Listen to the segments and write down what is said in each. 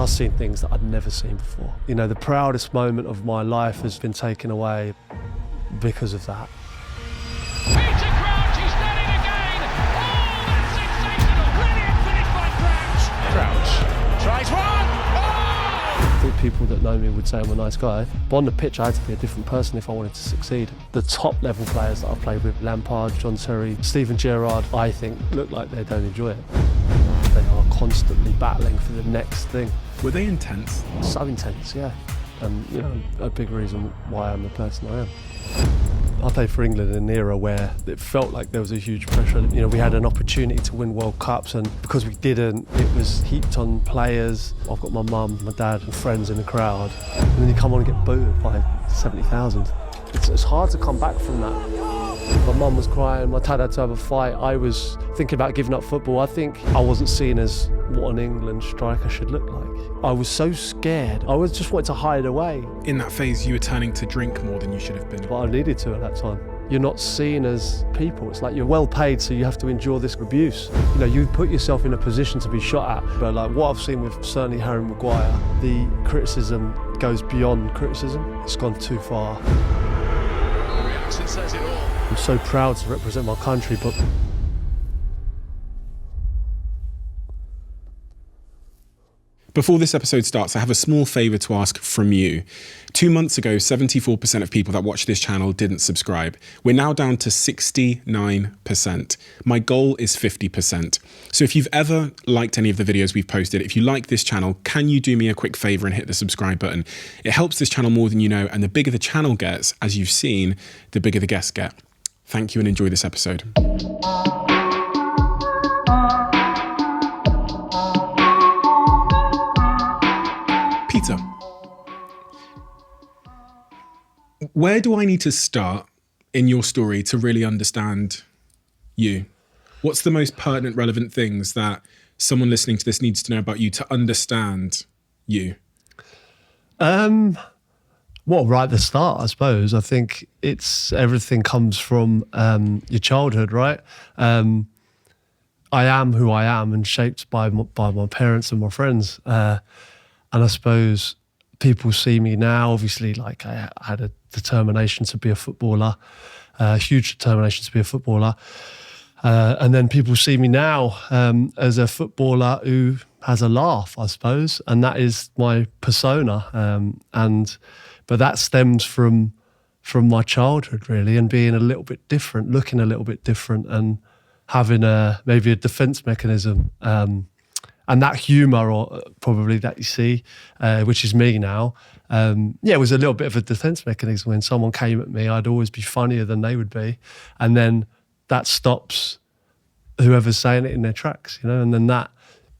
I've seen things that I'd never seen before. You know, the proudest moment of my life has been taken away because of that. Peter Crouch is done it again! Oh, that's sensational! Brilliant finish by Crouch! Crouch tries one! Oh! I think people that know me would say I'm a nice guy, but on the pitch I had to be a different person if I wanted to succeed. The top level players that I've played with, Lampard, John Terry, Steven Gerrard, I think look like they don't enjoy it. They are constantly battling for the next thing. Were they intense? So intense, yeah. And you know, a big reason why I'm the person I am. I played for England in an era where it felt like there was a huge pressure. You know, we had an opportunity to win World Cups, and because we didn't, it was heaped on players. I've got my mum, my dad and friends in the crowd, and then you come on and get booed by 70,000. It's hard to come back from that. My mum was crying, my dad had to have a fight. I was thinking about giving up football. I think I wasn't seen as what an England striker should look like. I was so scared. I just wanted to hide away. In that phase, you were turning to drink more than you should have been. But I needed to at that time. You're not seen as people. It's like you're well paid, so you have to endure this abuse. You know, you put yourself in a position to be shot at. But like what I've seen with certainly Harry Maguire, the criticism goes beyond criticism. It's gone too far. The reaction says it all. I'm so proud to represent my country, but Before this episode starts, I have a small favour to ask from you. 2 months ago, 74% of people that watch this channel didn't subscribe. We're now down to 69%. My goal is 50%. So if you've ever liked any of the videos we've posted, if you like this channel, can you do me a quick favour and hit the subscribe button? It helps this channel more than you know, and the bigger the channel gets, as you've seen, the bigger the guests get. Thank you and enjoy this episode. Peter, where do I need to start in your story to really understand you? What's the most pertinent, relevant things that someone listening to this needs to know about you to understand you? Well, right at the start, I suppose. I think everything comes from your childhood, right? I am who I am and shaped by my parents and my friends. And I suppose people see me now, obviously, like I had a determination to be a footballer, a huge determination to be a footballer. And then people see me now as a footballer who has a laugh, I suppose. And that is my persona. But that stems from my childhood, really, and being a little bit different, looking a little bit different, and having maybe a defence mechanism. And that humour, or probably that you see, which is me now, it was a little bit of a defence mechanism. When someone came at me, I'd always be funnier than they would be. And then that stops whoever's saying it in their tracks, you know? And then that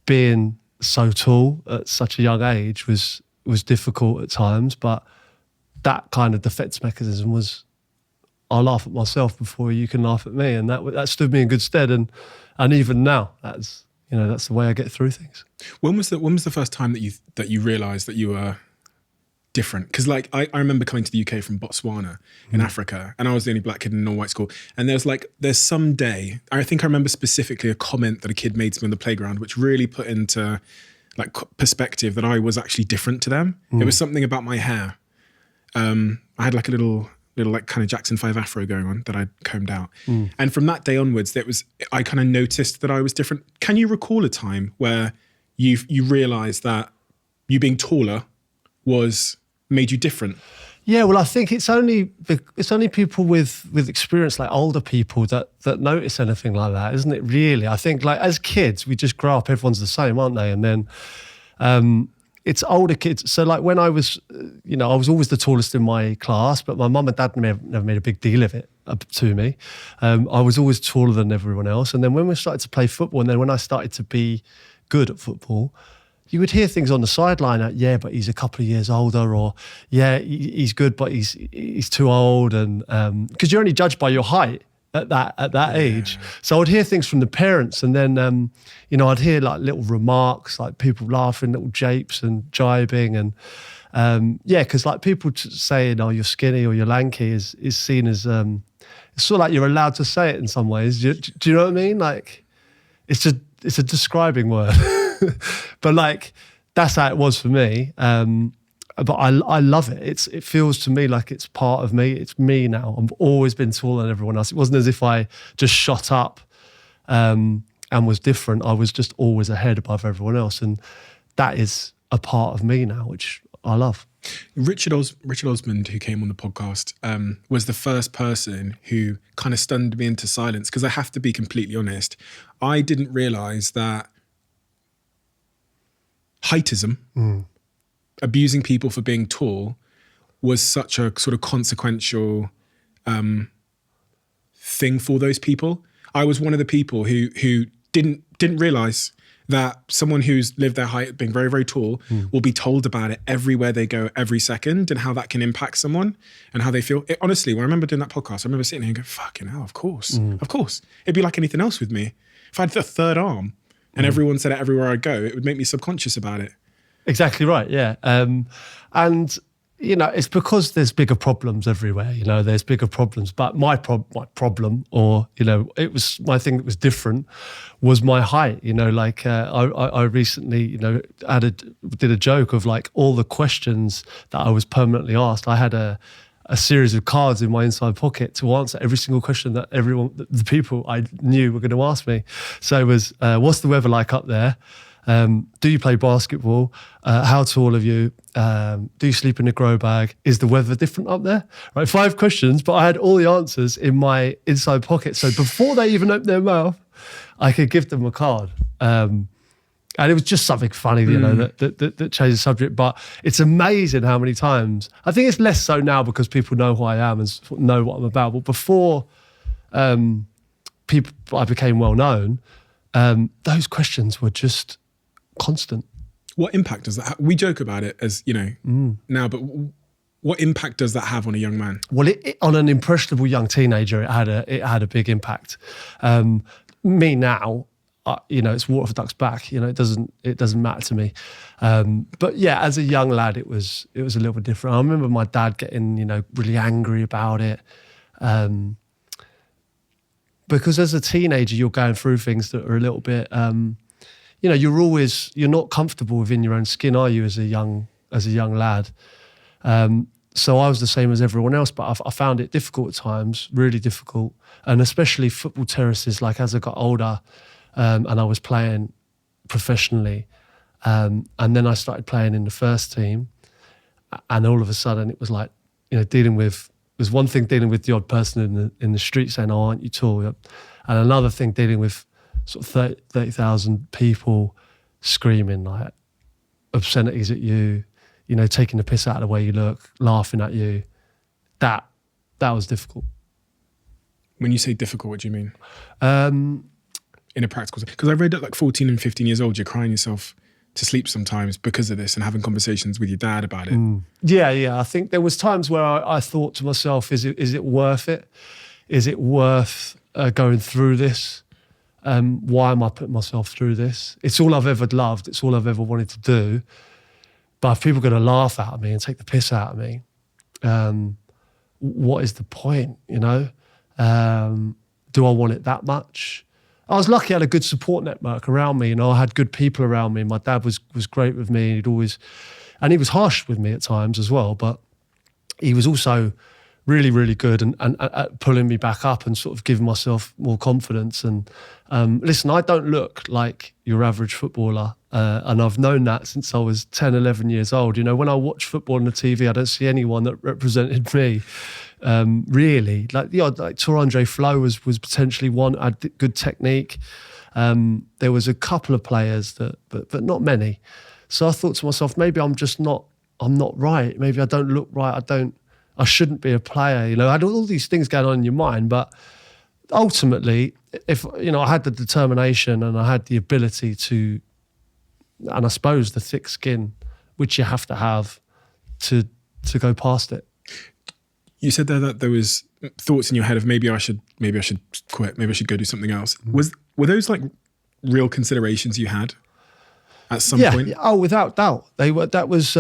being so tall at such a young age was difficult at times, but that kind of defence mechanism was, I laugh at myself before you can laugh at me. And that stood me in good stead. And even now, that's the way I get through things. When was the first time that you realised that you were different? Because like I remember coming to the UK from Botswana in Africa, and I was the only black kid in an all-white school. And there's some day, I think I remember specifically a comment that a kid made to me on the playground, which really put into like perspective that I was actually different to them. It was something about my hair. I had like a little like kind of Jackson 5 afro going on that I'd combed out. And from that day onwards, I kind of noticed that I was different. Can you recall a time where you realised that you being taller made you different? Yeah, well, I think it's only people with experience, like older people, that notice anything like that, isn't it? Really, I think like as kids, we just grow up, everyone's the same, aren't they? And then it's older kids. So like when I was, I was always the tallest in my class, but my mum and dad never made a big deal of it to me. I was always taller than everyone else. And then when we started to play football, and then when I started to be good at football, you would hear things on the sideline like, yeah, but he's a couple of years older, or yeah, he's good, but he's too old. And because you're only judged by your height at that age. So I'd hear things from the parents, and then I'd hear like little remarks, like people laughing, little japes and jibing, and because like people saying, "Oh, you're skinny" or "you're lanky" is seen as it's sort of like you're allowed to say it in some ways. Do you know what I mean? Like it's a describing word, but like that's how it was for me. But I love it. It feels to me like it's part of me. It's me now. I've always been taller than everyone else. It wasn't as if I just shot up and was different. I was just always ahead above everyone else. And that is a part of me now, which I love. Richard Osmond, who came on the podcast, was the first person who kind of stunned me into silence, because I have to be completely honest. I didn't realise that heightism, abusing people for being tall, was such a sort of consequential thing for those people. I was one of the people who didn't realise that someone who's lived their height being very, very tall will be told about it everywhere they go, every second, and how that can impact someone and how they feel. Honestly, when I remember doing that podcast, I remember sitting here and going, fucking hell, of course. It'd be like anything else with me. If I had a third arm and everyone said it everywhere I go, it would make me subconscious about it. Exactly right, yeah. And, you know, it's because there's bigger problems everywhere, you know, there's bigger problems. But my problem, or, you know, it was my thing that was different, was my height. You know, like I recently, you know, did a joke of like all the questions that I was permanently asked. I had a series of cards in my inside pocket to answer every single question that the people I knew were going to ask me. So it was, what's the weather like up there? Do you play basketball? How tall are you? Do you sleep in a grow bag? Is the weather different up there? Right, 5 questions, but I had all the answers in my inside pocket. So before they even opened their mouth, I could give them a card. And it was just something funny, you know, that changed the subject. But it's amazing how many times, I think it's less so now because people know who I am and know what I'm about. But before I became well known, those questions were just constant. What impact does that have? We joke about it as, you know, now, but what impact does that have on a young man? Well, on an impressionable young teenager, it had a big impact. Me now, you know, it's water for ducks back. You know, it doesn't matter to me. But yeah, as a young lad, it was a little bit different. I remember my dad getting, you know, really angry about it. Because as a teenager, you're going through things that are a little bit, you know, you're not comfortable within your own skin, are you, as a young lad? So I was the same as everyone else, but I found it difficult at times, really difficult. And especially football terraces, like as I got older and I was playing professionally, and then I started playing in the first team, and all of a sudden it was like, you know, there's one thing dealing with the odd person in the street saying, "Oh, aren't you tall?" And another thing dealing with sort of 30,000 people screaming like obscenities at you, you know, taking the piss out of the way you look, laughing at you. That was difficult. When you say difficult, what do you mean? In a practical sense? Because I read at like 14 and 15 years old, you're crying yourself to sleep sometimes because of this and having conversations with your dad about it. Yeah. I think there was times where I thought to myself, is it worth it? Is it worth going through this? Why am I putting myself through this? It's all I've ever loved. It's all I've ever wanted to do. But if people are going to laugh at me and take the piss out of me, what is the point, you know? Do I want it that much? I was lucky I had a good support network around me. You know, I had good people around me. My dad was great with me. And he was harsh with me at times as well, but he was also really, really good and at pulling me back up and sort of giving myself more confidence. And listen, I don't look like your average footballer. And I've known that since I was 10, 11 years old. You know, when I watch football on the TV, I don't see anyone that represented me, really. Like Torandre Flo was potentially one, had good technique. There was a couple of players but not many. So I thought to myself, maybe I'm not right. Maybe I don't look right. I shouldn't be a player. You know, I had all these things going on in your mind, but ultimately, if, you know, I had the determination and I had the ability to, and I suppose the thick skin, which you have to go past it. You said there that there was thoughts in your head of maybe I should quit, maybe I should go do something else. Were those like real considerations you had at some point? Yeah. Oh, without doubt, they were. That was.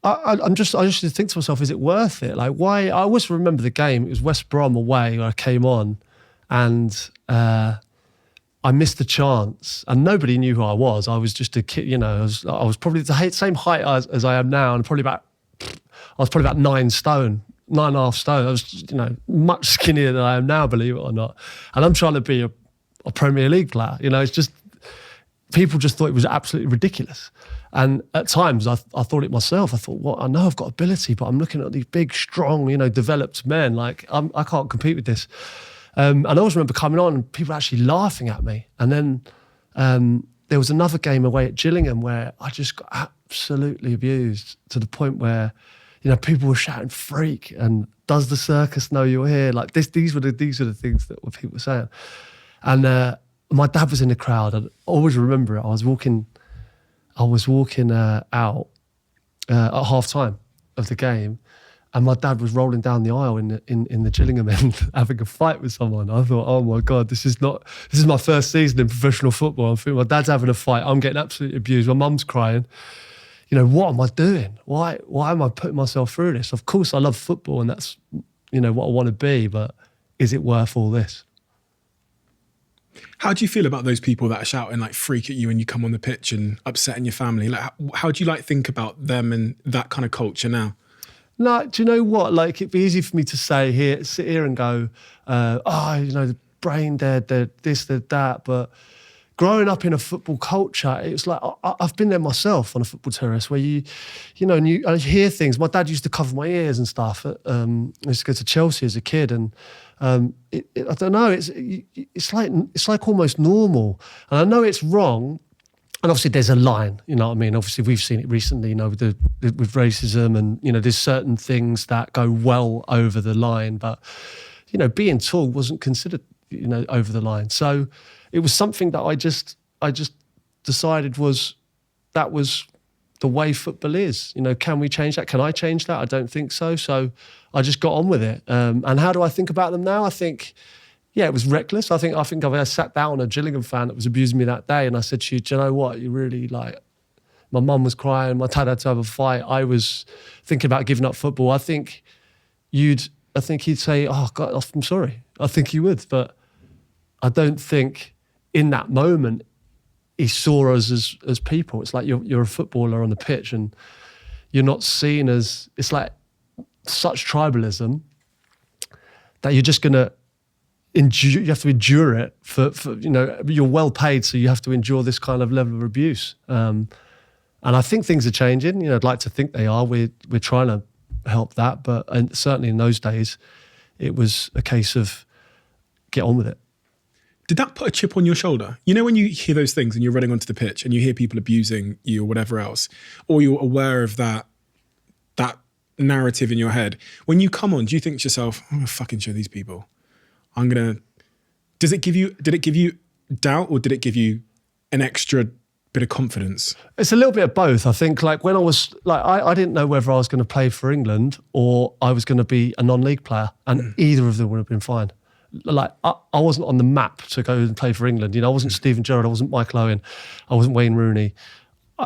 I just think to myself, is it worth it? Like, why? I always remember the game. It was West Brom away where I came on, and I missed the chance, and nobody knew who I was. I was just a kid, you know. I was probably the same height as I am now, and I was probably about 9 stone, 9.5 stone. I was, you know, much skinnier than I am now, believe it or not. And I'm trying to be a Premier League player. You know, it's just people just thought it was absolutely ridiculous. And at times, I thought it myself. I thought, well, I know I've got ability, but I'm looking at these big, strong, you know, developed men. Like I can't compete with this. And I always remember coming on and people actually laughing at me. And then there was another game away at Gillingham where I just got absolutely abused to the point where, you know, people were shouting "freak" and "does the circus know you're here?" Like this. These were the things that people were saying. And my dad was in the crowd. I always remember it. I was walking out at half time of the game. And my dad was rolling down the aisle in the Gillingham end, having a fight with someone. I thought, oh my God, this is my first season in professional football. I think my dad's having a fight. I'm getting absolutely abused. My mum's crying. You know, what am I doing? Why am I putting myself through this? Of course, I love football and that's, you know, what I want to be, but is it worth all this? How do you feel about those people that are shouting like "freak" at you when you come on the pitch and upsetting your family? Like, how do you like think about them and that kind of culture now? No, do you know what? Like, it'd be easy for me to sit here and go, you know, the brain dead, they're this, they're that. But growing up in a football culture, it's like, I've been there myself on a football terrace where you know, and I hear things. My dad used to cover my ears and stuff. I used to go to Chelsea as a kid, and I don't know, it's like almost normal. And I know it's wrong. And obviously there's a line, you know what I mean? Obviously we've seen it recently, you know, with racism and, you know, there's certain things that go well over the line, but, you know, being tall wasn't considered, you know, over the line. So it was something that I just decided that was the way football is. You know, can we change that? Can I change that? I don't think so. So I just got on with it. And how do I think about them now? I think, yeah, it was reckless. I think I sat down on a Gillingham fan that was abusing me that day, and I said to you, do you know what? You really like. My mum was crying. My dad had to have a fight. I was thinking about giving up football. I think he'd say, "Oh God, I'm sorry." I think he would, but I don't think in that moment he saw us as people. It's like you're a footballer on the pitch, and you're not seen as. It's like such tribalism that you're just gonna. You have to endure it for you know, you're well paid, so you have to endure this kind of level of abuse. And I think things are changing. You know, I'd like to think they are. We're trying to help that, but certainly in those days, it was a case of get on with it. Did that put a chip on your shoulder? You know, when you hear those things and you're running onto the pitch and you hear people abusing you or whatever else, or you're aware of that narrative in your head, when you come on, do you think to yourself, I'm gonna fucking show these people? Did it give you doubt, or did it give you an extra bit of confidence? It's a little bit of both. I think like when I was like, I didn't know whether I was going to play for England or I was going to be a non-league player, and either of them would have been fine. Like I wasn't on the map to go and play for England. You know, I wasn't Steven Gerrard, I wasn't Michael Owen, I wasn't Wayne Rooney.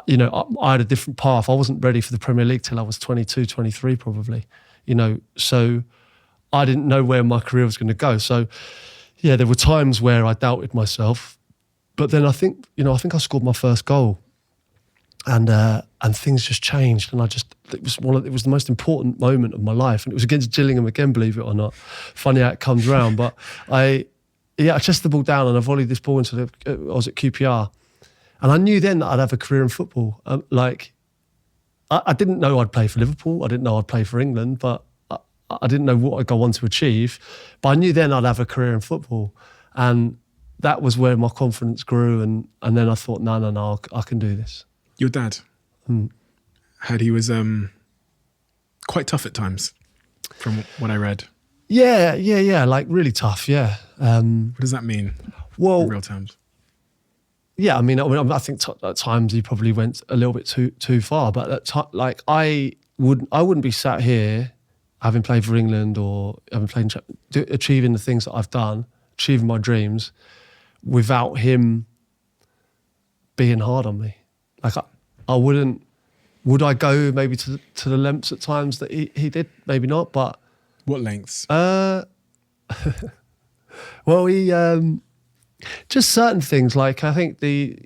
You know, I had a different path. I wasn't ready for the Premier League till I was 22, 23 probably. You know, so I didn't know where my career was going to go. So, yeah, there were times where I doubted myself, but then I think I scored my first goal, and things just changed, and it was the most important moment of my life, and it was against Gillingham again, believe it or not. Funny how it comes round, but I chested the ball down and I volleyed this ball into I was at QPR, and I knew then that I'd have a career in football. I didn't know I'd play for Liverpool, I didn't know I'd play for England, but I didn't know what I'd go on to achieve, but I knew then I'd have a career in football. And that was where my confidence grew. And then I thought, no, I can do this. Your dad, heard he was quite tough at times, from what I read. Yeah, like really tough, yeah. What does that mean in real terms? Yeah, I think at times he probably went a little bit too far, but I wouldn't be sat here having played for England or having played achieving the things that I've done, achieving my dreams, without him being hard on me. Like I wouldn't. Would I go maybe to the lengths at times that he did? Maybe not, but what lengths? Well, he Just certain things, like I think the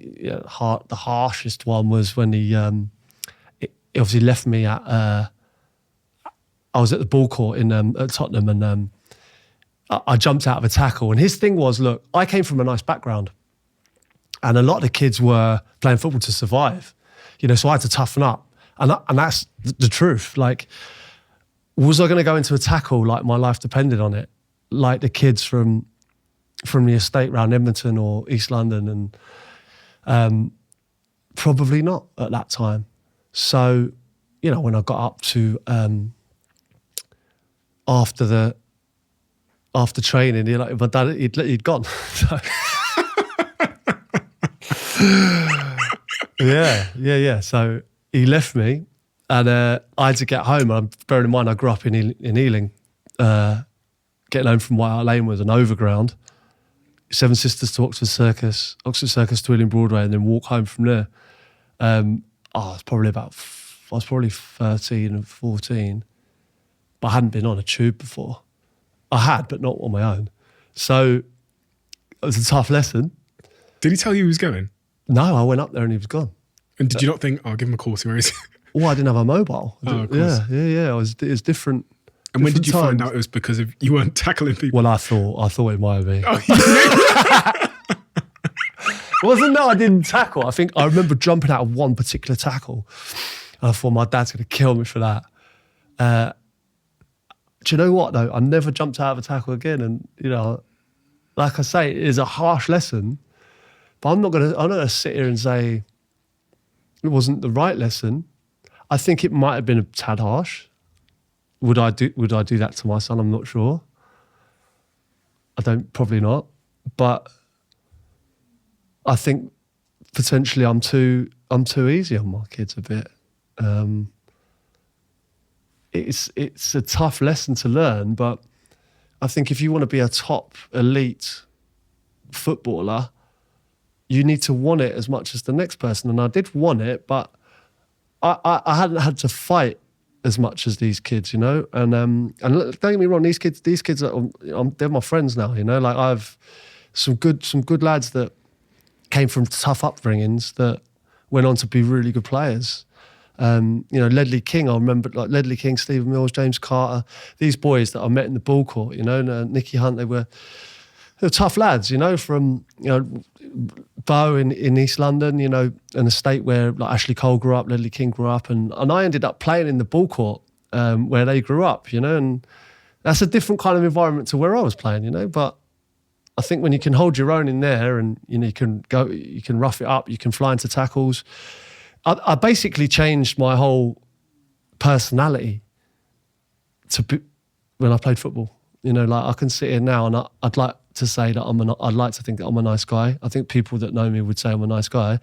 harshest one was when he obviously left me at. I was at the ball court in at Tottenham, and I jumped out of a tackle. And his thing was, look, I came from a nice background, and a lot of the kids were playing football to survive, so I had to toughen up, and that's the truth. Like, was I going to go into a tackle like my life depended on it, like the kids from the estate around Edmonton or East London? And probably not at that time. So, when I got up to after training, my dad, he'd gone. So, yeah. So he left me, and I had to get home. And bearing in mind, I grew up in Ealing. Getting home from White Hart Lane was an overground. Seven Sisters to Oxford Circus to Ealing Broadway, and then walk home from there. I was probably 13 and 14, but I hadn't been on a tube before. I had, but not on my own. So it was a tough lesson. Did he tell you he was going? No, I went up there and he was gone. And did you not think, I'll give him a call, see where he is? Well, I didn't have a mobile. Of course. Yeah. It was different. And when did you find times. out it was because of you weren't tackling people? Well, I thought it might have been. Oh, Wasn't that I didn't tackle. I think I remember jumping out of one particular tackle, and I thought my dad's going to kill me for that. Do you know what though? I never jumped out of a tackle again, and like I say, it is a harsh lesson. But I'm not gonna sit here and say it wasn't the right lesson. I think it might have been a tad harsh. Would I do that to my son? I'm not sure. Probably not. But I think potentially I'm too easy on my kids a bit. It's a tough lesson to learn, but I think if you want to be a top elite footballer, you need to want it as much as the next person. And I did want it, but I hadn't had to fight as much as these kids, And don't get me wrong, these kids they're my friends now, Like I've some good lads that came from tough upbringings that went on to be really good players. Ledley King, I remember, like Ledley King, Stephen Mills, James Carter, these boys that I met in the ball court, and Nicky Hunt, they were tough lads, from, Bow in East London, an estate where like Ashley Cole grew up, Ledley King grew up, and I ended up playing in the ball court where they grew up, and that's a different kind of environment to where I was playing, but I think when you can hold your own in there and, you can rough it up, you can fly into tackles. I basically changed my whole personality when I played football. Like I can sit here now and I'd like to say that I'd like to think that I'm a nice guy. I think people that know me would say I'm a nice guy.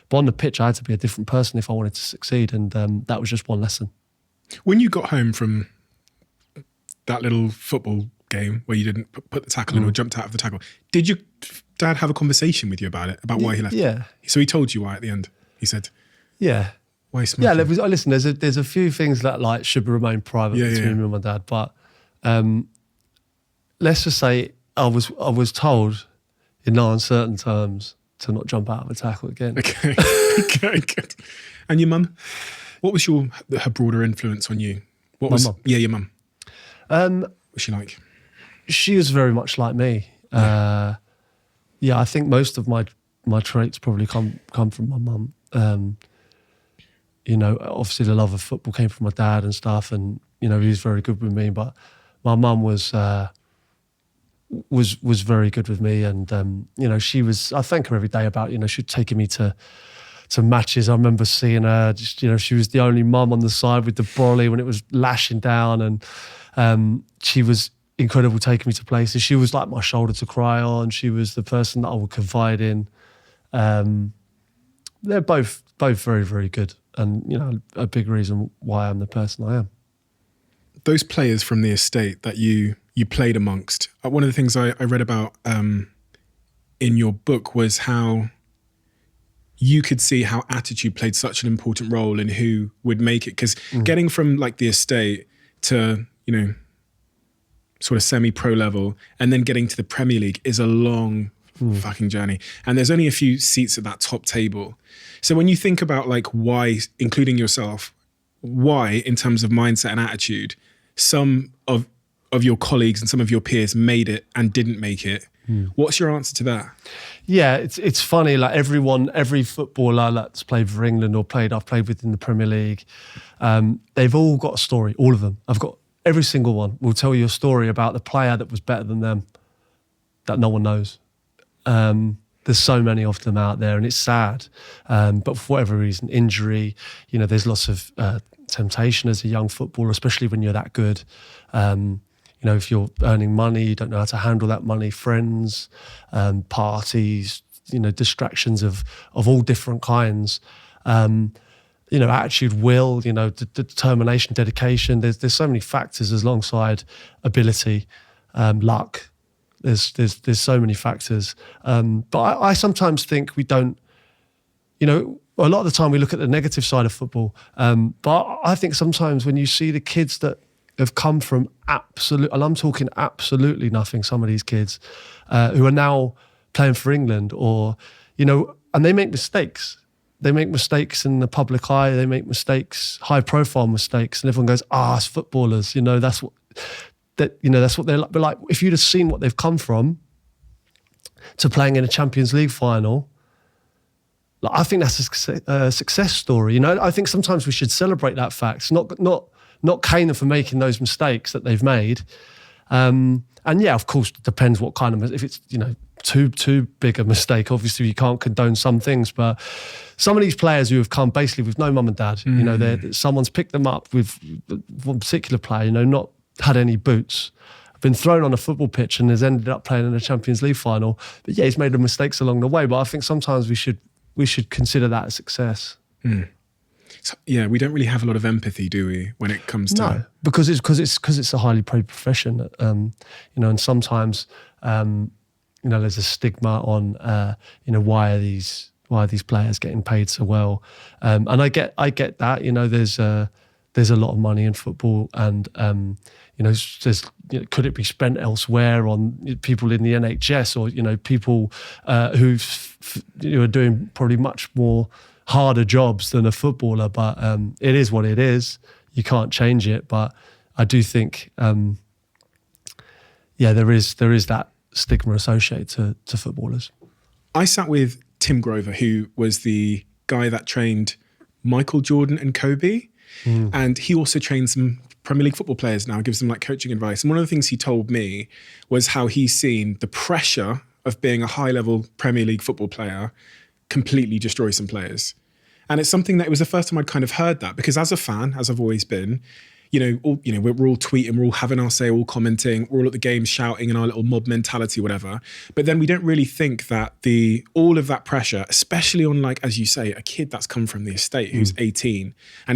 But on the pitch, I had to be a different person if I wanted to succeed. And that was just one lesson. When you got home from that little football game where you didn't put the tackle in or jumped out of the tackle, did your dad have a conversation with you about it, about why he left? Yeah. So he told you why at the end? He said... Yeah. Why smoking? Yeah, listen, there's a few things that like should remain private between me and my dad, but let's just say I was told in no uncertain terms to not jump out of a tackle again. Okay, good. And your mum? What was her broader influence on you? Your mum. What's she like? She was very much like me. I think most of my traits probably come from my mum. Obviously the love of football came from my dad and stuff, and he was very good with me. But my mum was very good with me, and she was. I thank her every day about she'd taken me to matches. I remember seeing her. Just she was the only mum on the side with the brolly when it was lashing down, and she was incredible taking me to places. She was like my shoulder to cry on. She was the person that I would confide in. They're both very, very good, and a big reason why I'm the person I am. Those players from the estate that you played amongst, one of the things I read about in your book was how you could see how attitude played such an important role in who would make it. Because getting from like the estate to, sort of semi-pro level and then getting to the Premier League is a long fucking journey. And there's only a few seats at that top table. So when you think about like why, including yourself, why in terms of mindset and attitude, some of your colleagues and some of your peers made it and didn't make it, what's your answer to that? Yeah, it's funny. Like every footballer that's played for England or I've played with in the Premier League, they've all got a story. All of them. I've got every single one will tell you a story about the player that was better than them that no one knows. There's so many of them out there, and it's sad. But for whatever reason, injury, there's lots of temptation as a young footballer, especially when you're that good. If you're earning money, you don't know how to handle that money, friends, parties, distractions of all different kinds. Attitude, will, determination, dedication. There's so many factors alongside ability, luck. There's so many factors. But I sometimes think we don't, a lot of the time we look at the negative side of football. But I think sometimes when you see the kids that have come from and I'm talking absolutely nothing, some of these kids who are now playing for England and they make mistakes. They make mistakes in the public eye. They make mistakes, high profile mistakes. And everyone goes, it's footballers. That's what they're like. But like, if you'd have seen what they've come from to playing in a Champions League final, like, I think that's a success story. I think sometimes we should celebrate that fact, not cane them for making those mistakes that they've made. And yeah, of course, it depends what kind of, if it's, too big a mistake, obviously you can't condone some things, but some of these players who have come basically with no mum and dad, someone's picked them up with one particular player, not had any boots, been thrown on a football pitch and has ended up playing in a Champions League final. But yeah, he's made the mistakes along the way, but I think sometimes we should consider that a success. So, yeah, we don't really have a lot of empathy, do we, when it comes to... No, because it's a highly paid profession, and sometimes there's a stigma on why are these players getting paid so well, and I get that. There's a lot of money in football, and could it be spent elsewhere on people in the NHS or people who are doing probably much more harder jobs than a footballer, but it is what it is. You can't change it. But I do think, there is that stigma associated to footballers. I sat with Tim Grover, who was the guy that trained Michael Jordan and Kobe, and he also trains some Premier League football players now, gives them like coaching advice. And one of the things he told me was how he's seen the pressure of being a high-level Premier League football player completely destroy some players. And it's something that it was the first time I'd kind of heard that, because as a fan, as I've always been, we're all tweeting, we're all having our say, all commenting, we're all at the games shouting in our little mob mentality, whatever. But then we don't really think that all of that pressure, especially on, like, as you say, a kid that's come from the estate who's 18 and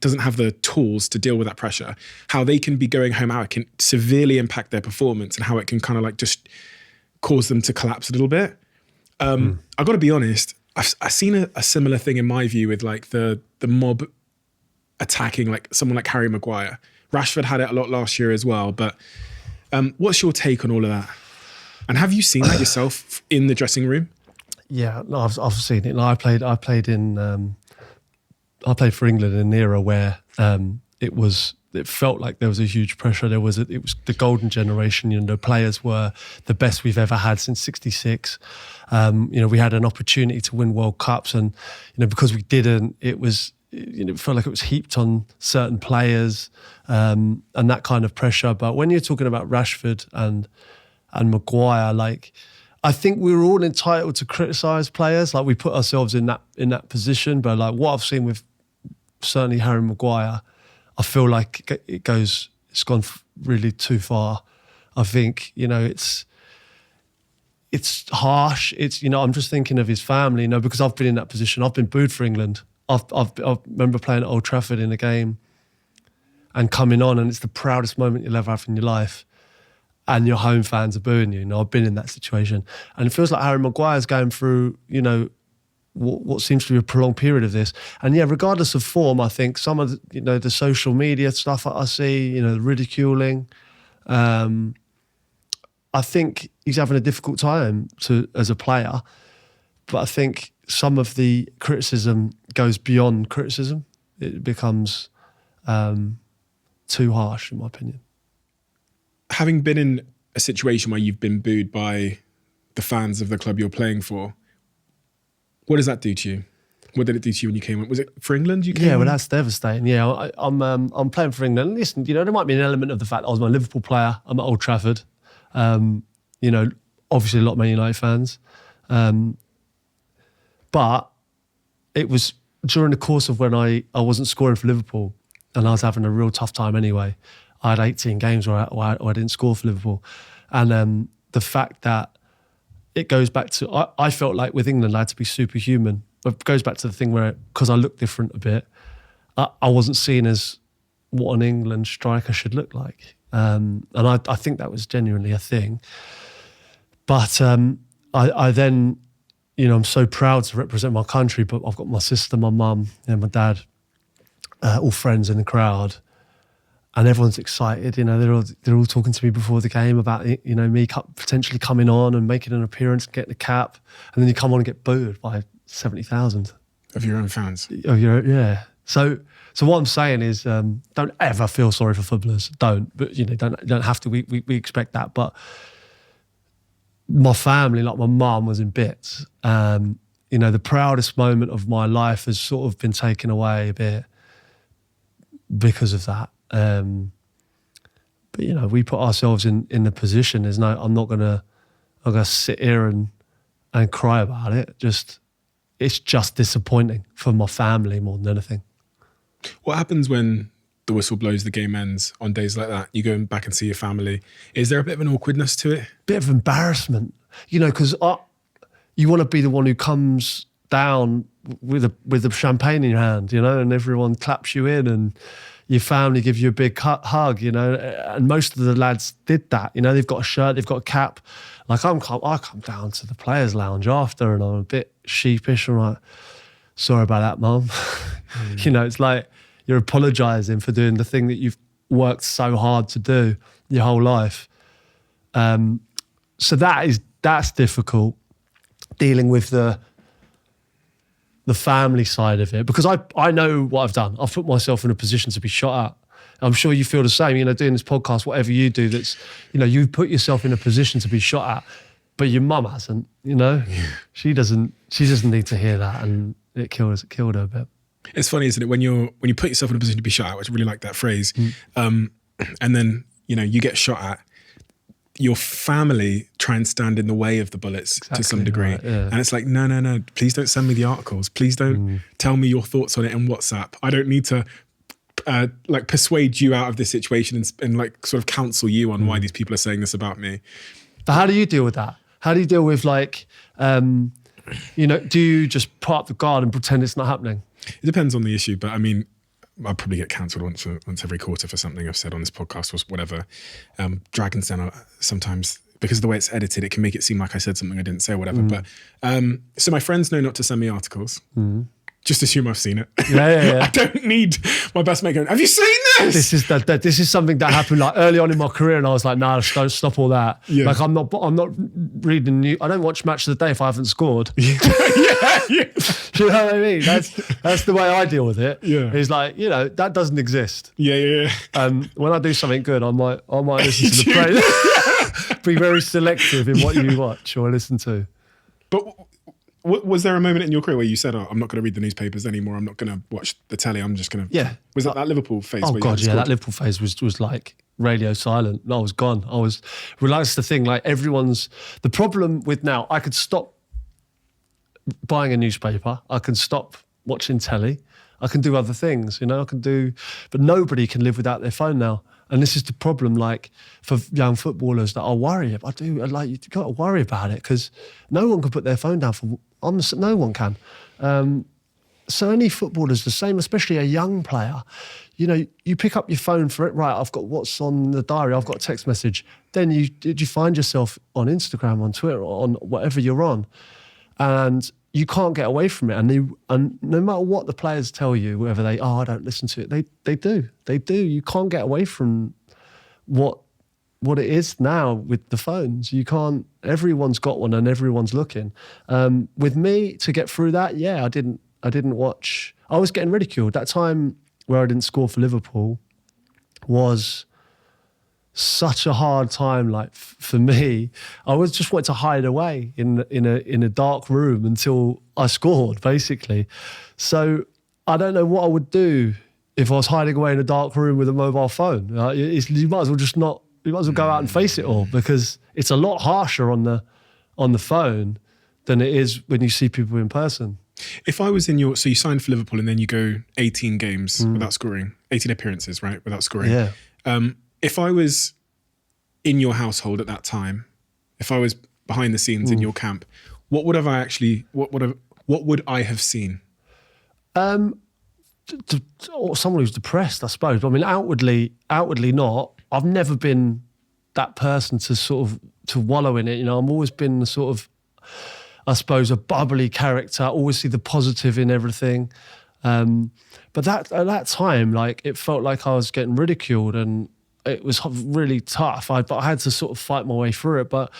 doesn't have the tools to deal with that pressure, how they can be going home, how it can severely impact their performance and how it can kind of like just cause them to collapse a little bit. I've got to be honest, I've seen a similar thing in my view with like the mob attacking like someone like Harry Maguire. Rashford had it a lot last year as well, but what's your take on all of that? And have you seen that yourself in the dressing room? Yeah, no, I've seen it. I played for England in an era where it felt like there was a huge pressure. It was the golden generation. The players were the best we've ever had since '66. We had an opportunity to win World Cups, and because we didn't, it felt like it was heaped on certain players, and that kind of pressure. But when you're talking about Rashford and Maguire, like, I think we were all entitled to criticise players. Like, we put ourselves in that position. But like what I've seen with certainly Harry Maguire, I feel like it's gone really too far. I think, it's harsh. I'm just thinking of his family, because I've been in that position. I've been booed for England. I remember playing at Old Trafford in a game and coming on, and it's the proudest moment you'll ever have in your life. And your home fans are booing you. I've been in that situation. And it feels like Harry Maguire's going through, what seems to be a prolonged period of this. And yeah, regardless of form, I think some of the social media stuff that I see, the ridiculing, I think he's having a difficult time as a player, but I think some of the criticism goes beyond criticism. It becomes too harsh, in my opinion. Having been in a situation where you've been booed by the fans of the club you're playing for, what does that do to you? What did it do to you when you came in? Was it for England you came in? Yeah, well, that's devastating. Yeah, I'm playing for England. Listen, there might be an element of the fact that I was my Liverpool player. I'm at Old Trafford. Obviously a lot of Man United fans. But it was during the course of when I wasn't scoring for Liverpool and I was having a real tough time anyway. I had 18 games where I didn't score for Liverpool. And the fact that it goes back to, I felt like with England I had to be superhuman. It goes back to the thing where, because I look different a bit, I wasn't seen as what an England striker should look like. And I think that was genuinely a thing. But I then, I'm so proud to represent my country, but I've got my sister, my mum, and my dad, all friends in the crowd. And everyone's excited, they're all talking to me before the game about, me potentially coming on and making an appearance, getting the cap. And then you come on and get booed by 70,000. Of your own fans? Yeah. So what I'm saying is, don't ever feel sorry for footballers. Don't. But don't have to. We expect that. But my family, like my mum, was in bits. The proudest moment of my life has sort of been taken away a bit because of that. But we put ourselves in the position. I'm not gonna sit here and cry about it. It's just disappointing for my family more than anything. What happens when the whistle blows, the game ends on days like that? You go back and see your family. Is there a bit of an awkwardness to it? Bit of embarrassment, because you want to be the one who comes down with a champagne in your hand, and everyone claps you in and your family give you a big hug, and most of the lads did that. They've got a shirt, they've got a cap. Like I come down to the players' lounge after and I'm a bit sheepish. I'm like, sorry about that, Mum. It's like you're apologising for doing the thing that you've worked so hard to do your whole life. So that's difficult, dealing with the family side of it, because I know what I've done. I've put myself in a position to be shot at. I'm sure you feel the same, doing this podcast, whatever you do, that's, you put yourself in a position to be shot at, but your mum hasn't, Yeah. She doesn't need to hear that, and it killed her a bit. It's funny, isn't it? When you put yourself in a position to be shot at, which I really like that phrase, and then, you get shot at, your family try and stand in the way of the bullets to some degree. Right, yeah. And it's like, no, please don't send me the articles. Please don't tell me your thoughts on it in WhatsApp. I don't need to persuade you out of this situation and sort of counsel you on why these people are saying this about me. But how do you deal with that? How do you deal with do you just put up the guard and pretend it's not happening? It depends on the issue, but I mean, I'll probably get cancelled once every quarter for something I've said on this podcast or whatever. Dragon's Den, sometimes, because of the way it's edited, it can make it seem like I said something I didn't say or whatever. But so my friends know not to send me articles. Just assume I've seen it. Yeah. I don't need my best mate going, have you seen this? This is something that happened early on in my career, and I was like, no, don't stop all that. Yeah. I'm not reading new. I don't watch Match of the Day if I haven't scored. Yeah. You know what I mean? That's the way I deal with it. Yeah. It's like, that doesn't exist. Yeah. When I do something good, I might listen to the praise. Be very selective in what you watch or listen to. But was there a moment in your career where you said, I'm not going to read the newspapers anymore, I'm not going to watch the telly, I'm just going to... Yeah. Was that Liverpool phase? Oh, God, yeah, that Liverpool phase was like radio silent. I was gone. That's the thing, the problem with now, I could stop buying a newspaper, I can stop watching telly, I can do other things, but nobody can live without their phone now. And this is the problem, for young footballers that I worry. You've got to worry about it, because no one can put their phone down no one can. So any footballer's the same, especially a young player. You pick up your phone for it, right, I've got what's on the diary, I've got a text message. Then you find yourself on Instagram, on Twitter, or on whatever you're on. And you can't get away from it. And no matter what the players tell you, whether I don't listen to it, they do. You can't get away from what what it is now with the phones. You can't. Everyone's got one, and everyone's looking. With me, to get through that, yeah, I didn't watch. I was getting ridiculed. That time where I didn't score for Liverpool was such a hard time. Like for me, I was just wanting to hide away in a dark room until I scored, basically. So I don't know what I would do if I was hiding away in a dark room with a mobile phone. You might as well just not. You might as well go out and face it all, because it's a lot harsher on the phone than it is when you see people in person. If I was in so you signed for Liverpool and then you go 18 games without scoring, 18 appearances, right, without scoring. Yeah. If I was in your household at that time, if I was behind the scenes in your camp, what would I have seen? Someone who's depressed, I suppose. I mean, outwardly not. I've never been that person to wallow in it. You know, I've always been the sort of, I suppose, a bubbly character. I always see the positive in everything. But at that time, like, it felt like I was getting ridiculed, and it was really tough. But I had to sort of fight my way through it. But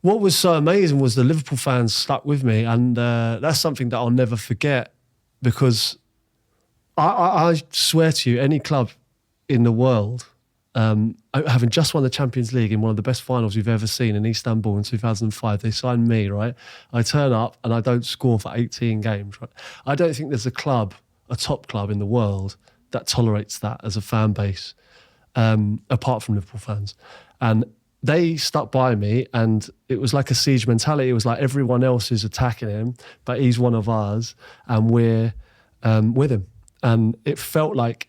what was so amazing was the Liverpool fans stuck with me, and that's something that I'll never forget, because I swear to you, any club in the world, having just won the Champions League in one of the best finals you've ever seen in Istanbul in 2005, they signed me, right? I turn up and I don't score for 18 games, right? I don't think there's a top club in the world that tolerates that as a fan base, apart from Liverpool fans. And they stuck by me, and it was like a siege mentality. It was like everyone else is attacking him, but he's one of us, and we're with him. And it felt like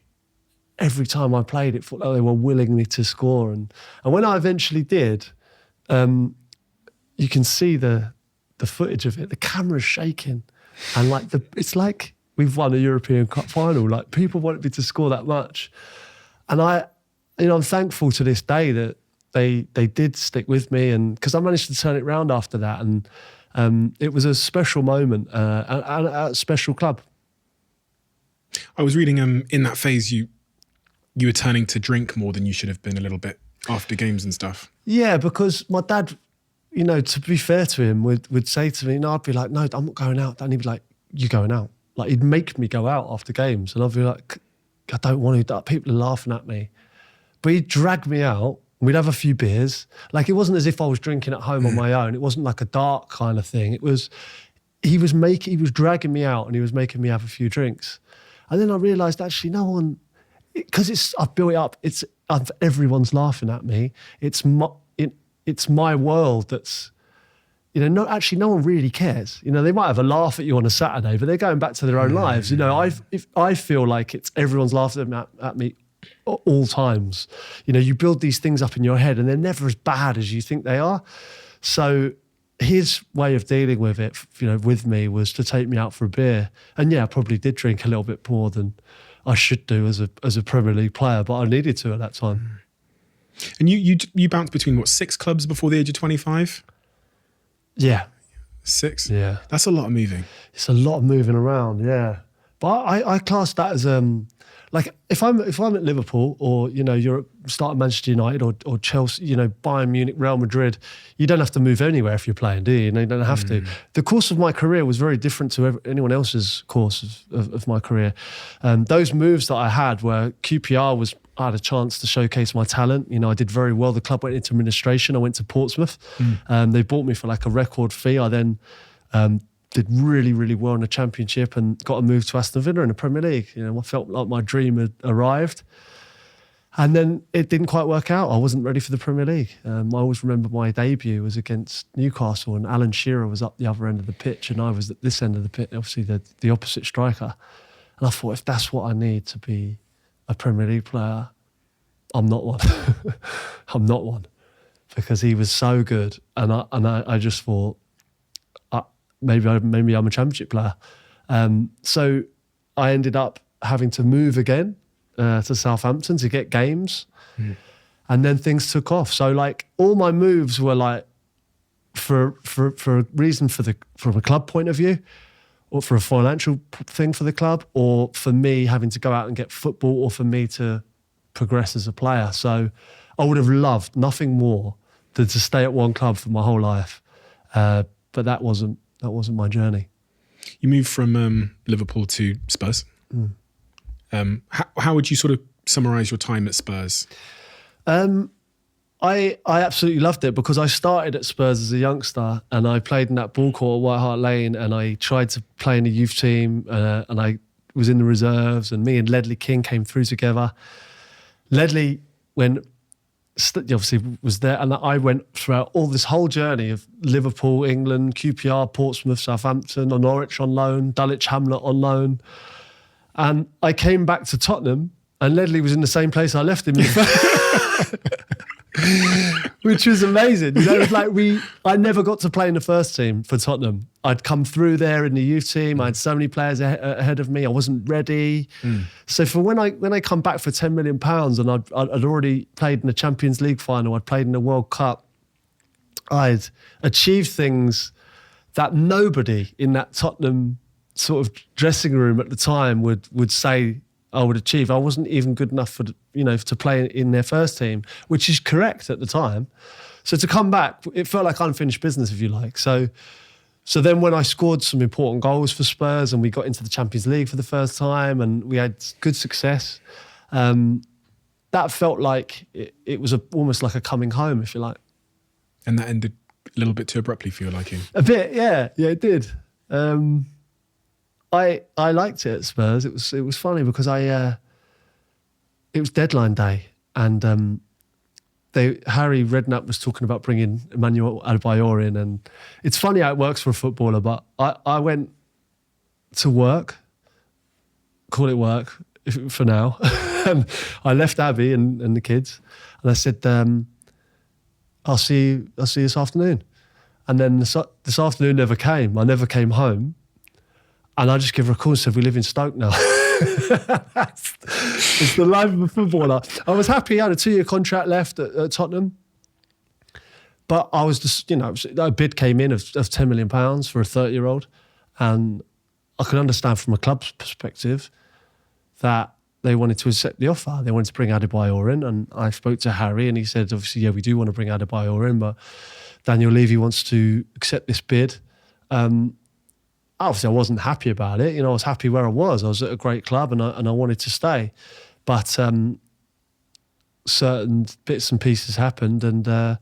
every time I played, it felt like they were willing to score. And when I eventually did, you can see the footage of it. The camera's shaking, and it's like we've won a European Cup final. Like, people wanted me to score that much, and I'm thankful to this day that they did stick with me, and because I managed to turn it around after that, and it was a special moment and a special club. I was reading in that phase you were turning to drink more than you should have been a little bit after games and stuff. Yeah, because my dad, you know, to be fair to him, would say to me, no, I'd be like, no, I'm not going out. And he'd be like, you're going out. Like, he'd make me go out after games, and I'd be like, I don't want to. People are laughing at me. But he'd drag me out. We'd have a few beers. Like, it wasn't as if I was drinking at home on my own. It wasn't like a dark kind of thing. It was, he was dragging me out, and he was making me have a few drinks. And then I realised, actually, no one, because I've built it up. Everyone's laughing at me. It's my world that's, you know, no one really cares. You know, they might have a laugh at you on a Saturday, but they're going back to their own lives. You know, I feel like everyone's laughing at me all times. You know, you build these things up in your head, and they're never as bad as you think they are. So his way of dealing with it, you know, with me, was to take me out for a beer. And yeah, I probably did drink a little bit more than I should do as a Premier League player, but I needed to at that time. And you bounced between, what, 6 clubs before the age of 25? Yeah. 6? Yeah. That's a lot of moving. It's a lot of moving around, yeah. But I class that as like, if I'm at Liverpool, or, you know, you're starting Manchester United or Chelsea, you know, Bayern Munich, Real Madrid, you don't have to move anywhere if you're playing, do you? You know, you don't have to. The course of my career was very different to anyone else's course of my career. Those moves that I had, where QPR I had a chance to showcase my talent. You know, I did very well. The club went into administration. I went to Portsmouth. They bought me for like a record fee. I then did really, really well in the Championship and got a move to Aston Villa in the Premier League. You know, I felt like my dream had arrived. And then it didn't quite work out. I wasn't ready for the Premier League. I always remember my debut was against Newcastle, and Alan Shearer was up the other end of the pitch, and I was at this end of the pitch, obviously the opposite striker. And I thought, if that's what I need to be a Premier League player, I'm not one. I'm not one. Because he was so good. And I just thought, maybe I'm a Championship player. So I ended up having to move again to Southampton to get games. And then things took off. So like, all my moves were like for a reason from a club point of view, or for a financial thing for the club, or for me having to go out and get football, or for me to progress as a player. So I would have loved nothing more than to stay at one club for my whole life. But that wasn't my journey. You moved from Liverpool to Spurs. How would you sort of summarise your time at Spurs? I absolutely loved it because I started at Spurs as a youngster and I played in that ball court at White Hart Lane and I tried to play in the youth team and I was in the reserves and me and Ledley King came through together. Ledley, obviously was there and I went throughout all this whole journey of Liverpool, England, QPR, Portsmouth, Southampton, or Norwich on loan, Dulwich Hamlet on loan. And I came back to Tottenham and Ledley was in the same place I left him in. Which was amazing. You know, it was like I never got to play in the first team for Tottenham. I'd come through there in the youth team. I had so many players ahead of me. I wasn't ready. So for when I come back for £10 million and I'd already played in the Champions League final, I'd played in the World Cup, I'd achieved things that nobody in that Tottenham sort of dressing room at the time would say I would achieve. I wasn't even good enough to play in their first team, which is correct at the time. So to come back, it felt like unfinished business, if you like. So then when I scored some important goals for Spurs and we got into the Champions League for the first time and we had good success, that felt like it was almost like a coming home, if you like. And that ended a little bit too abruptly for your liking? A bit, yeah. Yeah, it did. I liked it at Spurs. It was funny because it was deadline day and Harry Redknapp was talking about bringing Emmanuel Adebayor in, and it's funny how it works for a footballer. But I went to work, call it work for now, and I left Abby and the kids, and I said, "I'll see you this afternoon." And then this afternoon never came. I never came home. And I just give her a call and said, we live in Stoke now. It's the life of a footballer. I was happy. I had a 2-year contract left at Tottenham. But I was just, a bid came in of £10 million for a 30-year-old. And I could understand from a club's perspective that they wanted to accept the offer. They wanted to bring Adebayor in. And I spoke to Harry and he said, obviously, yeah, we do want to bring Adebayor in, but Daniel Levy wants to accept this bid. Obviously, I wasn't happy about it. I was happy where I was. I was at a great club and I wanted to stay. But certain bits and pieces happened and I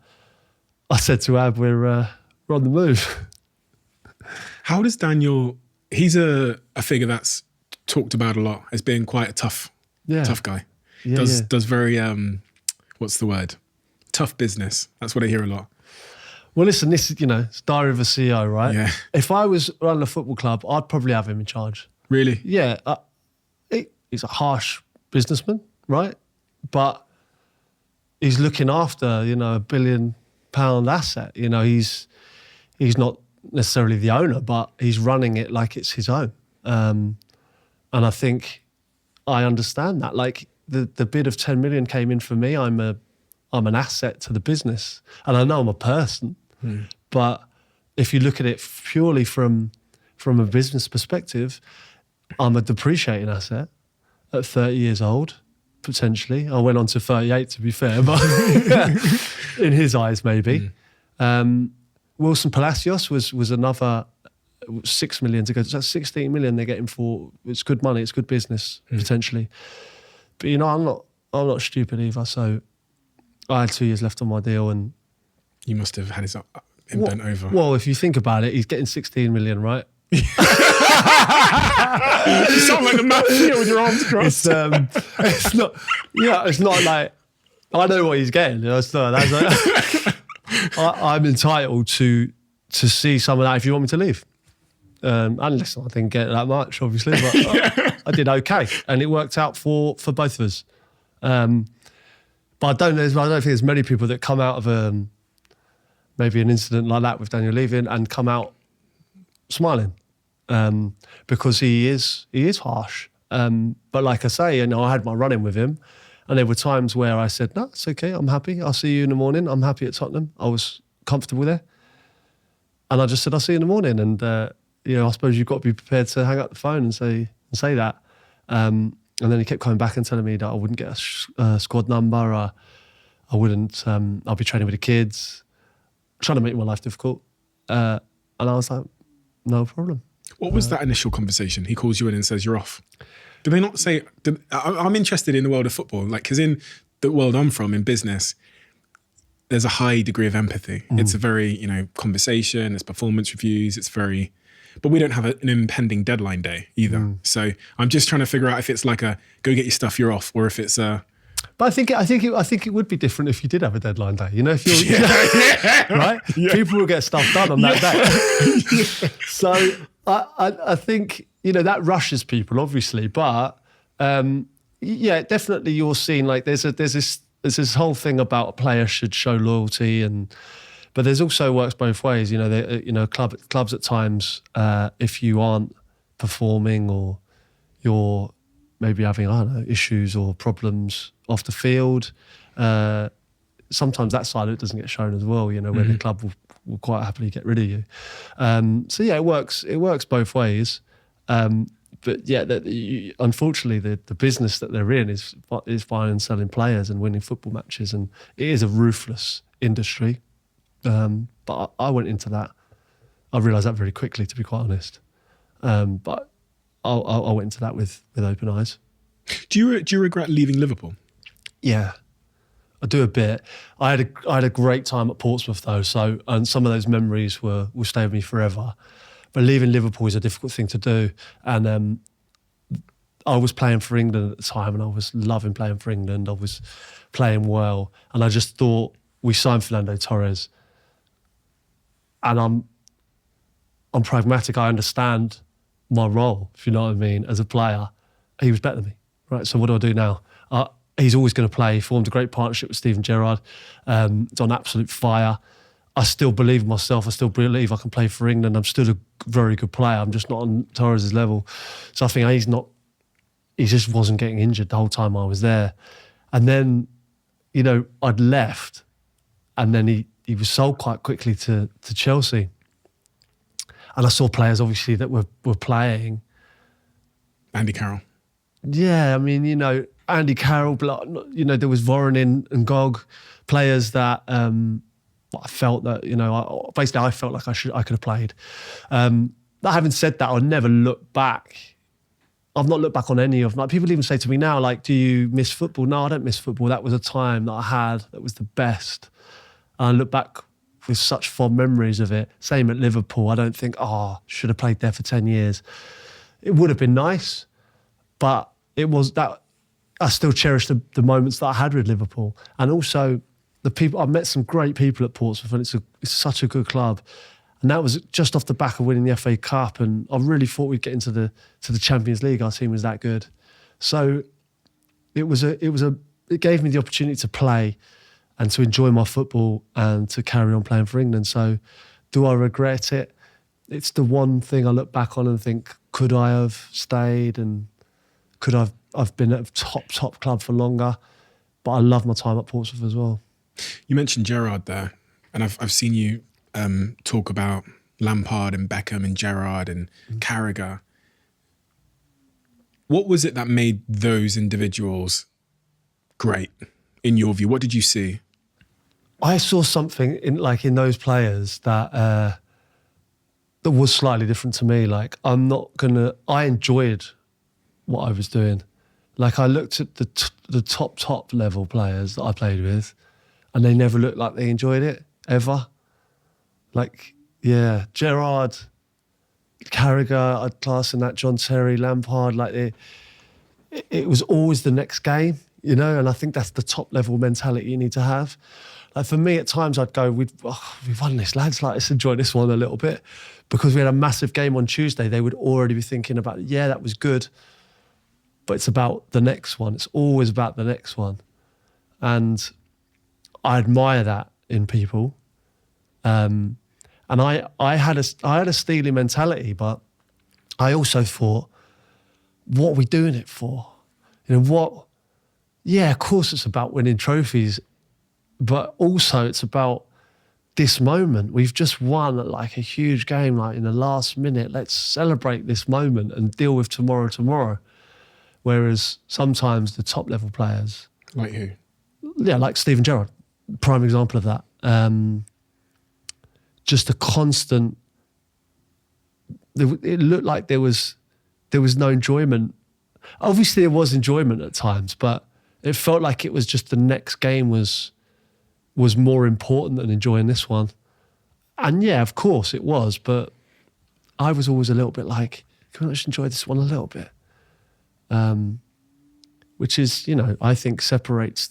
said to Ab, we're on the move. How does Daniel... He's a figure that's talked about a lot as being quite a tough guy. Yeah, does very... what's the word? Tough business. That's what I hear a lot. Well, listen, this is, it's diary of a CEO, right? Yeah. If I was running a football club, I'd probably have him in charge. Really? Yeah. He's a harsh businessman, right? But he's looking after, £1 billion asset. He's not necessarily the owner, but he's running it like it's his own. And I think I understand that. Like the bid of 10 million came in for me. I'm an asset to the business. And I know I'm a person. But if you look at it purely from a business perspective, I'm a depreciating asset at 30 years old, potentially. I went on to 38 to be fair, but in his eyes maybe. Wilson Palacios was another 6 million to go. So that's 16 million they're getting for. It's good money, it's good business, potentially. But I'm not stupid either, so I had 2 years left on my deal and you must have had him bent over. Well, if you think about it, he's getting 16 million, right? You sound like the mafia with your arms crossed. It's not. Yeah, it's not like I know what he's getting. I'm entitled to see some of that if you want me to leave. And listen, I didn't get that much, obviously, but I did okay, and it worked out for both of us. But I don't think there's many people that come out of maybe an incident like that with Daniel Levy and come out smiling, because he is harsh. But like I say, I had my run-in with him, and there were times where I said, "No, it's okay. I'm happy. I'll see you in the morning. I'm happy at Tottenham. I was comfortable there." And I just said, "I'll see you in the morning." And I suppose you've got to be prepared to hang up the phone and say that. And then he kept coming back and telling me that I wouldn't get a squad number. I wouldn't. I'll be training with the kids, trying to make my life difficult. And I was like, no problem. What was that initial conversation? He calls you in and says, you're off. Do they not say, I'm interested in the world of football, like, because in the world I'm from, in business, there's a high degree of empathy. It's a very, conversation, it's performance reviews, but we don't have an impending deadline day either. So I'm just trying to figure out if it's like a go get your stuff, you're off, or if it's a. But I think it would be different if you did have a deadline day. If you're right, people will get stuff done on that day. So I think that rushes people, obviously, but definitely you're seeing like there's this whole thing about a player should show loyalty, but there's also works both ways. Clubs at times, if you aren't performing or you're maybe having issues or problems off the field, sometimes that side of it doesn't get shown as well. Where the club will quite happily get rid of you. It works. It works both ways. But unfortunately, the business that they're in is buying and selling players and winning football matches, and it is a ruthless industry. But I went into that. I realised that very quickly, to be quite honest. But I went into that with open eyes. Do you regret leaving Liverpool? Yeah, I do a bit. I had a great time at Portsmouth though, and some of those memories will stay with me forever. But leaving Liverpool is a difficult thing to do, and I was playing for England at the time, and I was loving playing for England. I was playing well, and I just thought we signed Fernando Torres, and I'm pragmatic. I understand my role, if you know what I mean, as a player. He was better than me, right? So what do I do now? He's always going to play. He formed a great partnership with Steven Gerrard. It's on absolute fire. I still believe in myself. I still believe I can play for England. I'm still a very good player. I'm just not on Torres' level. So I think he just wasn't getting injured the whole time I was there. And then, I'd left, and then he was sold quite quickly to Chelsea. And I saw players, obviously, that were playing. Andy Carroll. Yeah, I mean, Andy Carroll, there was Voronin and Gog, players that I felt that, I felt like I could have played. Having said that, I'll never look back. I've not looked back on any of them. Like, people even say to me now, like, do you miss football? No, I don't miss football. That was a time that I had that was the best. And I look back with such fond memories of it. Same at Liverpool. I don't think, should have played there for 10 years. It would have been nice, but it was that I still cherish the moments that I had with Liverpool. And also the people, I've met some great people at Portsmouth, and it's such a good club. And that was just off the back of winning the FA Cup. And I really thought we'd get into the Champions League. Our team was that good. So it gave me the opportunity to play and to enjoy my football and to carry on playing for England. So do I regret it? It's the one thing I look back on and think, could I have stayed, and could I've been at a top club for longer? But I love my time at Portsmouth as well. You mentioned Gerrard there, and I've seen you talk about Lampard and Beckham and Gerrard and Carragher. What was it that made those individuals great, in your view? What did you see? I saw something in those players that was slightly different to me. Like, I enjoyed what I was doing. Like, I looked at the top level players that I played with, and they never looked like they enjoyed it, ever. Like, yeah, Gerrard, Carragher, I'd class in that, John Terry, Lampard, like it was always the next game, and I think that's the top level mentality you need to have. Like, for me, at times I'd go, we've won this, lads, like, let's enjoy this one a little bit. Because we had a massive game on Tuesday, they would already be thinking about, yeah, that was good, but it's about the next one. It's always about the next one. And I admire that in people. And I had a steely mentality, but I also thought, what are we doing it for? Yeah, of course it's about winning trophies, but also it's about this moment. We've just won like a huge game, like in the last minute. Let's celebrate this moment and deal with tomorrow. Whereas sometimes the top level players, like who? Yeah, like Steven Gerrard, prime example of that. Just a constant. It looked like there was no enjoyment. Obviously, there was enjoyment at times, but it felt like it was just the next game was more important than enjoying this one. And yeah, of course it was, but I was always a little bit like, can we just enjoy this one a little bit? Which is, I think separates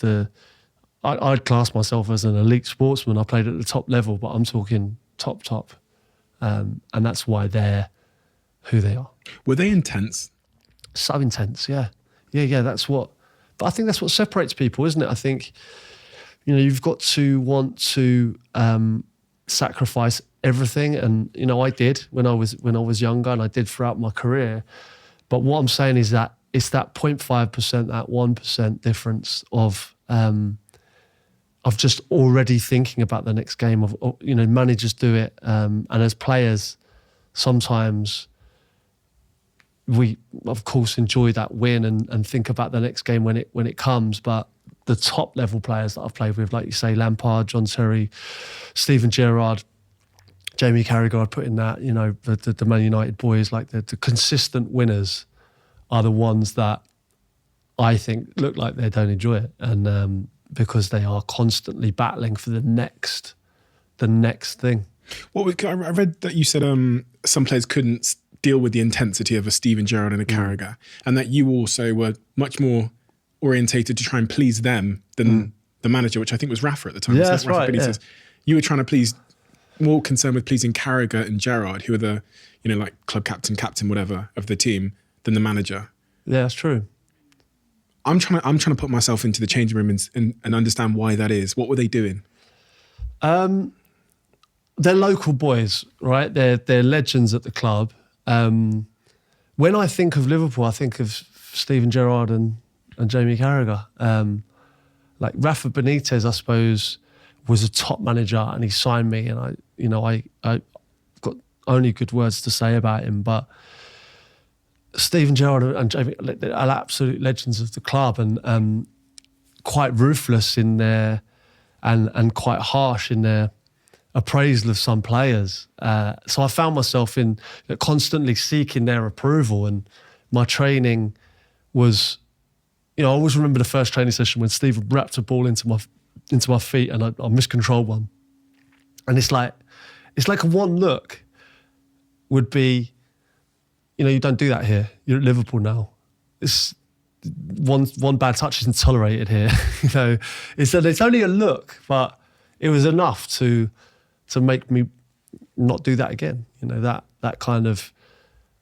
I'd class myself as an elite sportsman. I played at the top level, but I'm talking top. And that's why they're who they are. Were they intense? So intense, yeah. But I think that's what separates people, isn't it? I think, you've got to want to sacrifice everything. And, I did when I was younger, and I did throughout my career. But what I'm saying is that it's that 0.5%, that 1% difference of just already thinking about the next game. Of managers do it, and as players, sometimes we, of course, enjoy that win and think about the next game when it comes. But the top level players that I've played with, like you say, Lampard, John Terry, Steven Gerrard, Jamie Carragher, I put in that. The Man United boys, like the consistent winners, are the ones that I think look like they don't enjoy it, and because they are constantly battling for the next thing. I read that you said some players couldn't deal with the intensity of a Steven Gerrard and a Carragher, and that you also were much more orientated to try and please them than the manager, which I think was Rafa at the time. Yeah, that's right. Yeah. You were trying to more concerned with pleasing Carragher and Gerrard, who are the like club captain, whatever of the team, than the manager. Yeah, that's true. I'm trying to put myself into the changing room and understand why that is. What were they doing? They're local boys, right? They're legends at the club. When I think of Liverpool, I think of Steven Gerrard and Jamie Carragher. Like Rafa Benitez, I suppose, was a top manager, and he signed me, and I got only good words to say about him. But Steven Gerrard and Jamie are absolute legends of the club, and quite ruthless in their and quite harsh in their appraisal of some players. So I found myself in constantly seeking their approval, and my training was, I always remember the first training session when Steve wrapped a ball into my feet and I miscontrolled one, and it's like a one look would be, you don't do that here. You're at Liverpool now. It's one bad touch isn't tolerated here. It's only a look, but it was enough to make me not do that again. That kind of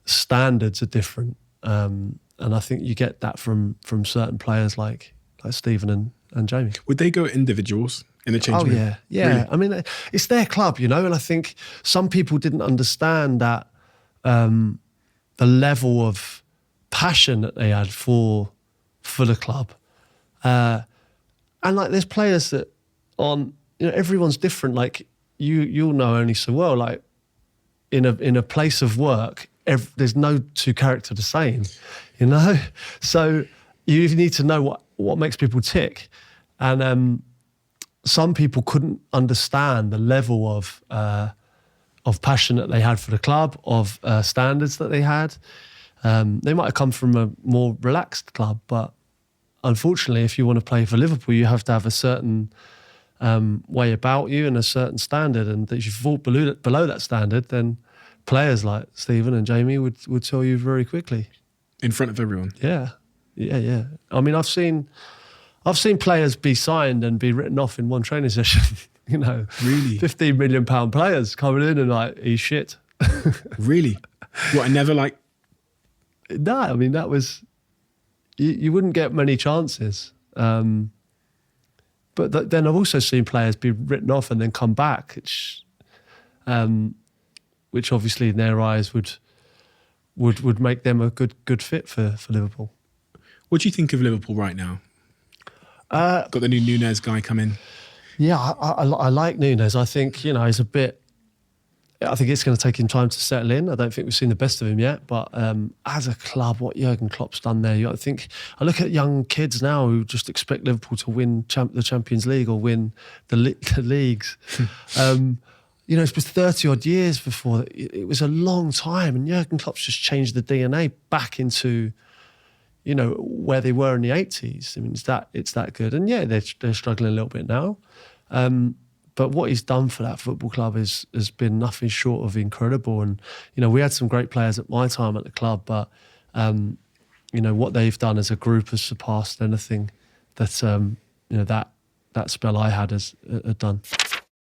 standards are different, and I think you get that from certain players like Stephen and Jamie. Would they go individuals in the change room? Oh yeah. Really? I mean, it's their club, and I think some people didn't understand that. The level of passion that they had for the club, and like there's players that aren't, everyone's different. Like you'll know only so well. Like in a place of work, there's no two characters the same, So you need to know what makes people tick, and some people couldn't understand the level of passion that they had for the club, of standards that they had. They might have come from a more relaxed club, but unfortunately, if you want to play for Liverpool, you have to have a certain way about you and a certain standard. And if you fall below that standard, then players like Stephen and Jamie would tell you very quickly. In front of everyone? Yeah. I mean, I've seen players be signed and be written off in one training session. Really? £15 million players coming in and like, he's shit. Really? What, I never like... No, I mean, that was... You wouldn't get many chances. But then I've also seen players be written off and then come back, which obviously in their eyes would make them a good fit for Liverpool. What do you think of Liverpool right now? Got the new Nunes guy come in. Yeah, I like Nunes. I think, he's a bit I think it's going to take him time to settle in. I don't think we've seen the best of him yet. But as a club, what Jurgen Klopp's done there, I look at young kids now who just expect Liverpool to win the Champions League or win the leagues. It's been 30 odd years before. It was a long time, and Jurgen Klopp's just changed the DNA back into, where they were in the 80s. I mean, it's that good. And yeah, they're struggling a little bit now. But what he's done for that football club has been nothing short of incredible. And, we had some great players at my time at the club, but, what they've done as a group has surpassed anything that, that spell I had had done.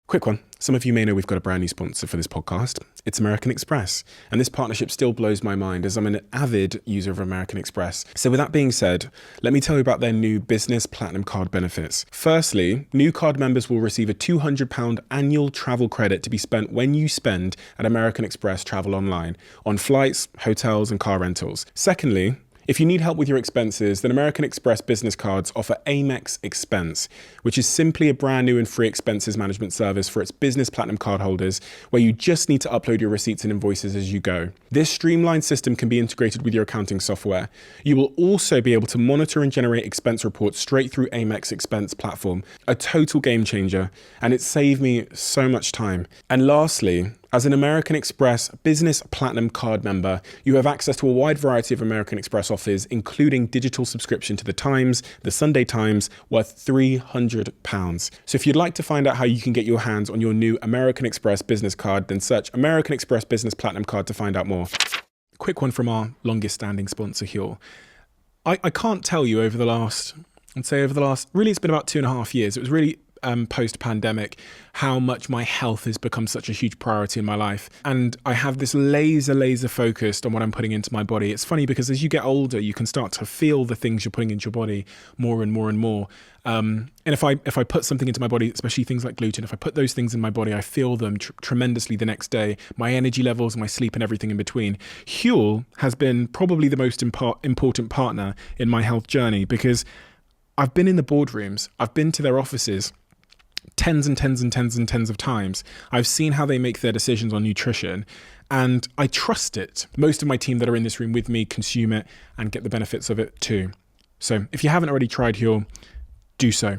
Quick one. Some of you may know we've got a brand new sponsor for this podcast. It's American Express. And this partnership still blows my mind as I'm an avid user of American Express. So with that being said, let me tell you about their new business platinum card benefits. Firstly, new card members will receive a £200 annual travel credit to be spent when you spend at American Express Travel Online on flights, hotels, and car rentals. Secondly, if you need help with your expenses, then American Express business cards offer Amex Expense, which is simply a brand new and free expenses management service for its business platinum card holders, where you just need to upload your receipts and invoices as you go. This streamlined system can be integrated with your accounting software. You will also be able to monitor and generate expense reports straight through Amex Expense platform, a total game changer, and it saved me so much time. And lastly, as an American Express Business Platinum card member, you have access to a wide variety of American Express offers, including digital subscription to The Times, The Sunday Times, worth £300. So if you'd like to find out how you can get your hands on your new American Express Business card, then search American Express Business Platinum card to find out more. Quick one from our longest standing sponsor, Huel. I can't tell you over the last, really it's been about 2.5 years. It was really post-pandemic, how much my health has become such a huge priority in my life. And I have this laser focused on what I'm putting into my body. It's funny because as you get older, you can start to feel the things you're putting into your body more and more and more. And if I put something into my body, especially things like gluten, if I put those things in my body, I feel them tremendously the next day. My energy levels, my sleep, and everything in between. Huel has been probably the most important partner in my health journey because I've been in the boardrooms, I've been to their offices tens of times. I've seen how they make their decisions on nutrition, and I trust it. Most of my team that are in this room with me consume it and get the benefits of it too. So if you haven't already tried Huel, do so.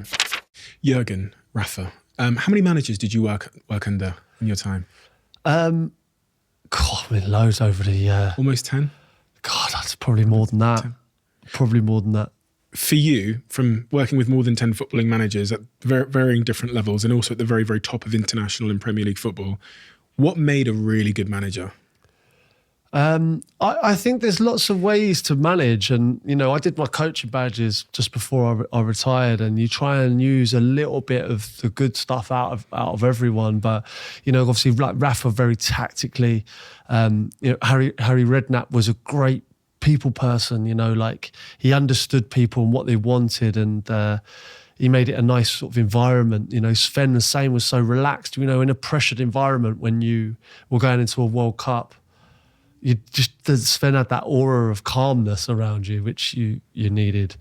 Jurgen, Rafa, how many managers did you work under in your time? Loads over the... Almost 10? God, that's probably more than that. 10. Probably more than that. For you, from working with more than 10 footballing managers at varying different levels and also at the very, very top of international and Premier League football, what made a really good manager? I think there's lots of ways to manage, and I did my coaching badges just before I retired, and you try and use a little bit of the good stuff out of everyone. But obviously, like Rafa, very tactically. Harry Redknapp was a great people person. He understood people and what they wanted, and he made it a nice sort of environment. Sven the same, was so relaxed. In a pressured environment when you were going into a World Cup. Sven had that aura of calmness around you, which you needed.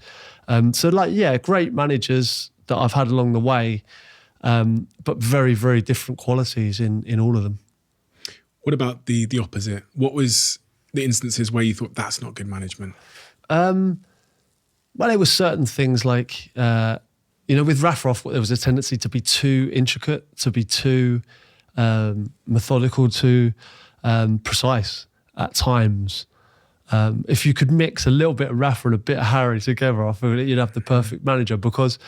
Great managers that I've had along the way, but very, very different qualities in all of them. What about the opposite? What was the instances where you thought that's not good management? There were certain things like, with Rafa, there was a tendency to be too intricate, to be too methodical, too precise. At times, if you could mix a little bit of Rafa and a bit of Harry together, I feel you'd have the perfect manager. Because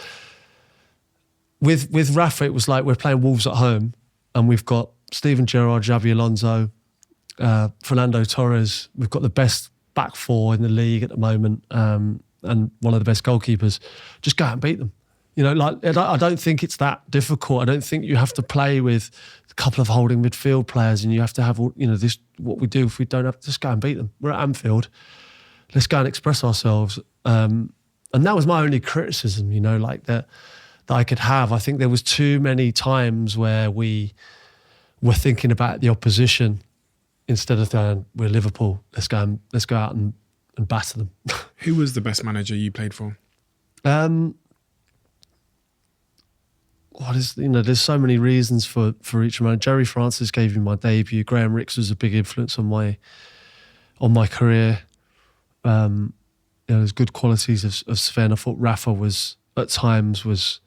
with Rafa, it was like we're playing Wolves at home, and we've got Steven Gerrard, Xabi Alonso, Fernando Torres. We've got the best back four in the league at the moment, and one of the best goalkeepers. Just go out and beat them. I don't think it's that difficult. I don't think you have to play with a couple of holding midfield players and you have to have, this, what we do if we don't have, just go and beat them. We're at Anfield. Let's go and express ourselves. And that was my only criticism, that I could have. I think there was too many times where we were thinking about the opposition instead of going, we're Liverpool. Let's go out and batter them. Who was the best manager you played for? there's so many reasons for each man. Jerry Francis gave me my debut. Graham Ricks was a big influence on my career. There's good qualities of Sven. I thought Rafa was at times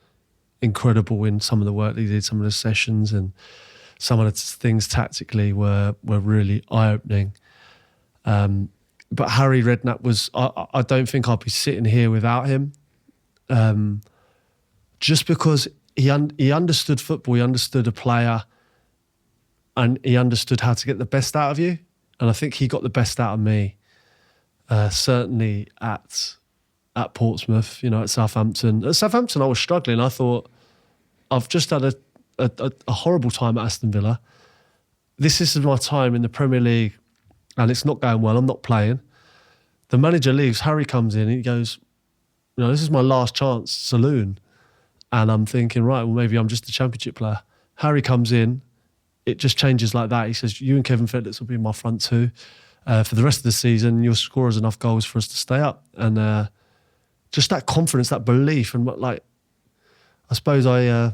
incredible in some of the work that he did, some of the sessions, and some of the things tactically were really eye-opening. But Harry Redknapp was, I don't think I'd be sitting here without him. Just because he understood football, he understood a player, and he understood how to get the best out of you. And I think he got the best out of me, certainly at Portsmouth, at Southampton. At Southampton, I was struggling. I thought, I've just had a horrible time at Aston Villa. This is my time in the Premier League, and it's not going well. I'm not playing. The manager leaves. Harry comes in, and he goes, this is my last chance saloon. And I'm thinking, right, well, maybe I'm just a Championship player. Harry comes in. It just changes like that. He says, you and Kevin Phillips will be in my front two for the rest of the season. You'll score us enough goals for us to stay up. And just that confidence, that belief. And I suppose I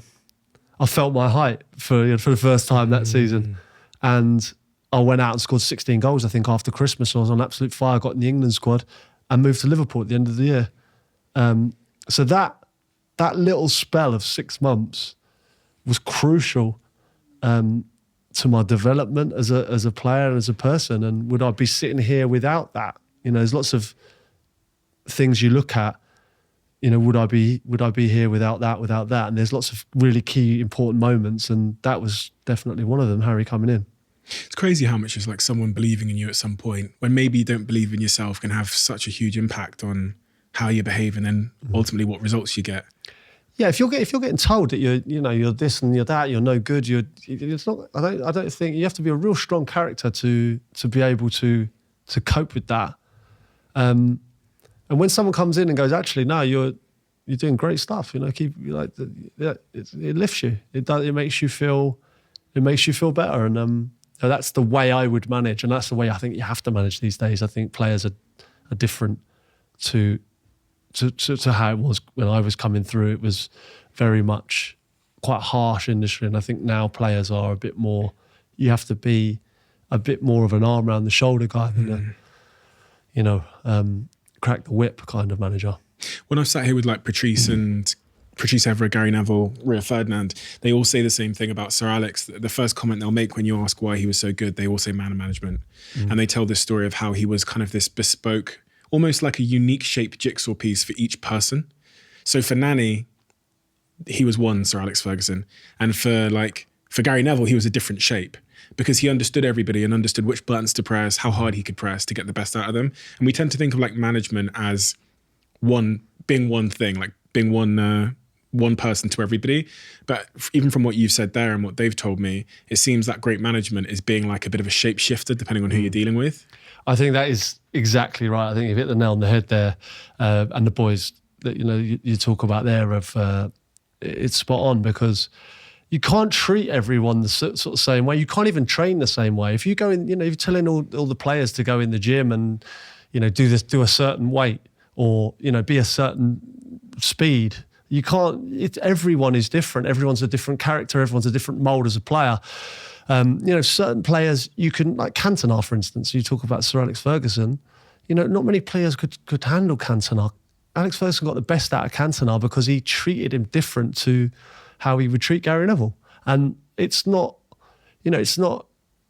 felt my height for the first time that season. And I went out and scored 16 goals, I think, after Christmas. I was on absolute fire, got in the England squad and moved to Liverpool at the end of the year. So that little spell of 6 months was crucial to my development as a player and as a person. And would I be sitting here without that? There's lots of things you look at. Would I be here without that? And there's lots of really key, important moments, and that was definitely one of them. Harry coming in. It's crazy how much just like someone believing in you at some point, when maybe you don't believe in yourself, can have such a huge impact on how you behave and then ultimately what results you get. Yeah, if you're getting told that you're this and you're that, you're no good. It's not. I don't think you have to be a real strong character to be able to cope with that. And when someone comes in and goes, actually, no, you're doing great stuff. It lifts you. It makes you feel better. And that's the way I would manage, and that's the way I think you have to manage these days. I think players are different to how it was when I was coming through. It was very much quite harsh industry, and I think now players are a bit more. You have to be a bit more of an arm around the shoulder guy than crack the whip kind of manager. When I've sat here with like Patrice and Patrice Evra, Gary Neville, Rio Ferdinand, they all say the same thing about Sir Alex. The first comment they'll make when you ask why he was so good, they all say man management. And they tell this story of how he was kind of this bespoke, almost like a unique shaped jigsaw piece for each person. So for Nani, he was one Sir Alex Ferguson. And for Gary Neville, he was a different shape because he understood everybody and understood which buttons to press, how hard he could press to get the best out of them. And we tend to think of like management as being one thing, like being one person to everybody. But even from what you've said there and what they've told me, it seems that great management is being like a bit of a shapeshifter depending on who you're dealing with. I think that is exactly right. I think you've hit the nail on the head there. And the boys that you talk about there it's spot on, because you can't treat everyone the sort of same way. You can't even train the same way. If you go in, you're telling all the players to go in the gym and do a certain weight or be a certain speed. You can't. Everyone is different. Everyone's a different character. Everyone's a different mould as a player. Certain players you can, like Cantona, for instance. You talk about Sir Alex Ferguson. Not many players could handle Cantona. Alex Ferguson got the best out of Cantona because he treated him different to how he would treat Gary Neville. And it's not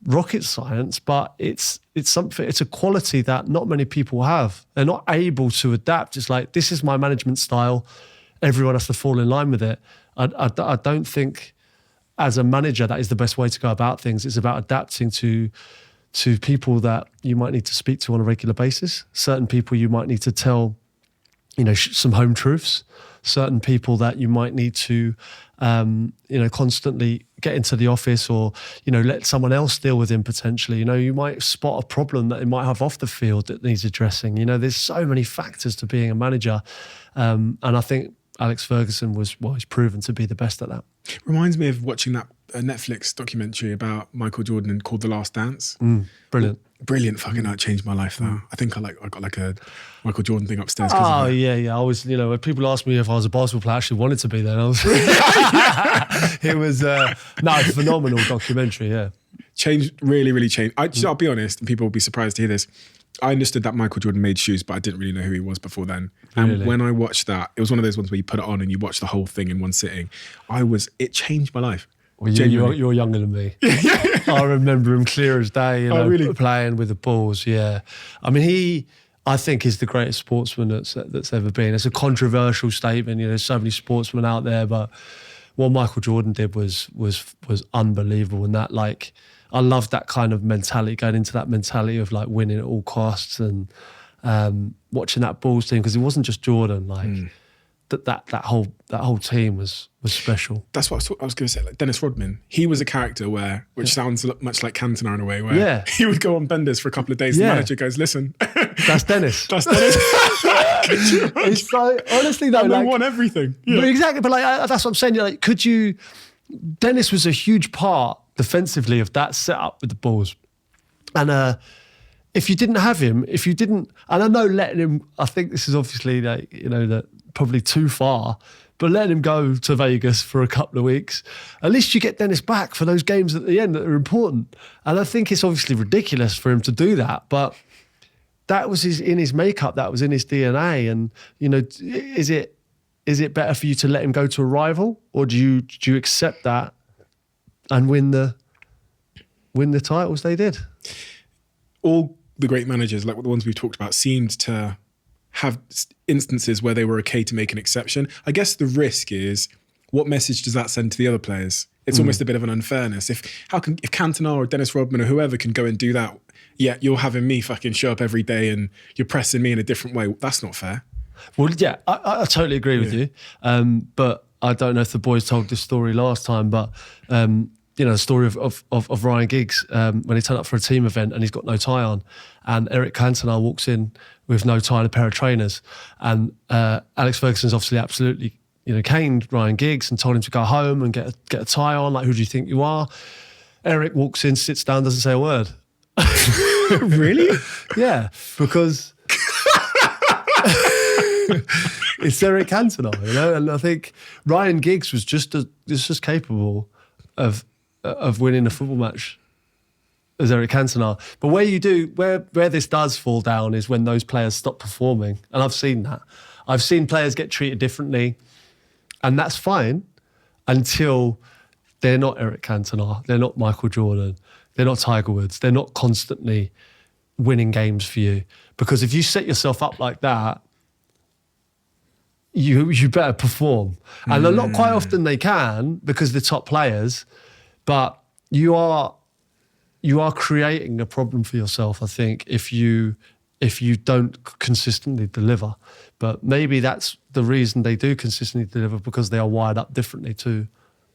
rocket science, but it's something. It's a quality that not many people have. They're not able to adapt. It's like, this is my management style. Everyone has to fall in line with it. I don't think as a manager that is the best way to go about things. It's about adapting to people that you might need to speak to on a regular basis. Certain people you might need to tell, some home truths. Certain people that you might need to, constantly get into the office or, let someone else deal with him potentially. You might spot a problem that they might have off the field that needs addressing. There's so many factors to being a manager. And I think Alex Ferguson he's proven to be the best at that. Reminds me of watching that Netflix documentary about Michael Jordan called The Last Dance. Brilliant. Brilliant fucking night, changed my life though. I think I got like a Michael Jordan thing upstairs. Oh yeah. I was, when people asked me if I was a basketball player, I actually wanted to be then. It was phenomenal documentary. Yeah, changed, really changed. I'll be honest, and people will be surprised to hear this. I understood that Michael Jordan made shoes, but I didn't really know who he was before then. And Really? when I watched that, it was one of those ones where you put it on and you watch the whole thing in one sitting. It changed my life. Well, Genuinely. you're younger than me. I remember him clear as day. Really? Playing with the balls. Yeah, I mean I think he's the greatest sportsman that's ever been. It's a controversial statement. There's so many sportsmen out there, but what Michael Jordan did was unbelievable. And that, like, I love that kind of mentality, going into that mentality of like winning at all costs, and watching that Bulls team, because it wasn't just Jordan. Like that whole team was special. That's what I was going to say. Like Dennis Rodman, he was a character which sounds much like Cantona in a way, where he would go on benders for a couple of days. The manager goes, "Listen, that's Dennis. That's Dennis." It's so, honestly though, they won everything. Yeah. But exactly, but like that's what I'm saying. Like, Dennis was a huge part defensively of that setup with the Bulls, and if you didn't have him, and I know letting him, I think this is obviously that probably too far, but letting him go to Vegas for a couple of weeks, at least you get Dennis back for those games at the end that are important. And I think it's obviously ridiculous for him to do that, but that was in his makeup, that was in his DNA. And is it better for you to let him go to a rival, or do you accept that and win the titles they did? All the great managers, like the ones we've talked about, seemed to have instances where they were okay to make an exception. I guess the risk is, what message does that send to the other players? It's almost a bit of an unfairness. If Cantona or Dennis Rodman or whoever can go and do that, yet you're having me fucking show up every day and you're pressing me in a different way. That's not fair. Well, yeah, I totally agree with you. But I don't know if the boys told this story last time, but the story of Ryan Giggs when he turned up for a team event and he's got no tie on, and Eric Cantona walks in with no tie and a pair of trainers, and Alex Ferguson's obviously absolutely caned Ryan Giggs and told him to go home and get a tie on. Like, who do you think you are? Eric walks in, sits down, doesn't say a word. Really? Yeah, because it's Eric Cantona, and I think Ryan Giggs was just as capable of winning a football match as Eric Cantona. But where this does fall down is when those players stop performing. And I've seen that. I've seen players get treated differently, and that's fine until they're not Eric Cantona, they're not Michael Jordan, they're not Tiger Woods, they're not constantly winning games for you. Because if you set yourself up like that, you better perform. And quite often they can, because they're top players, but you are creating a problem for yourself, I think, if you don't consistently deliver. But maybe that's the reason they do consistently deliver, because they are wired up differently to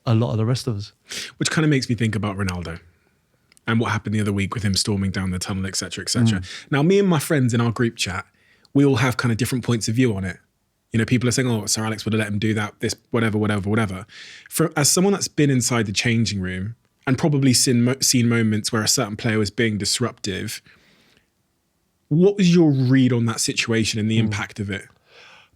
a lot of the rest of us. Which kind of makes me think about Ronaldo and what happened the other week with him storming down the tunnel, etc., etc. Now, me and my friends in our group chat, we all have kind of different points of view on it. People are saying, "Oh, Sir Alex would have let him do that, this, whatever." As someone that's been inside the changing room and probably seen moments where a certain player was being disruptive, what was your read on that situation and the impact of it?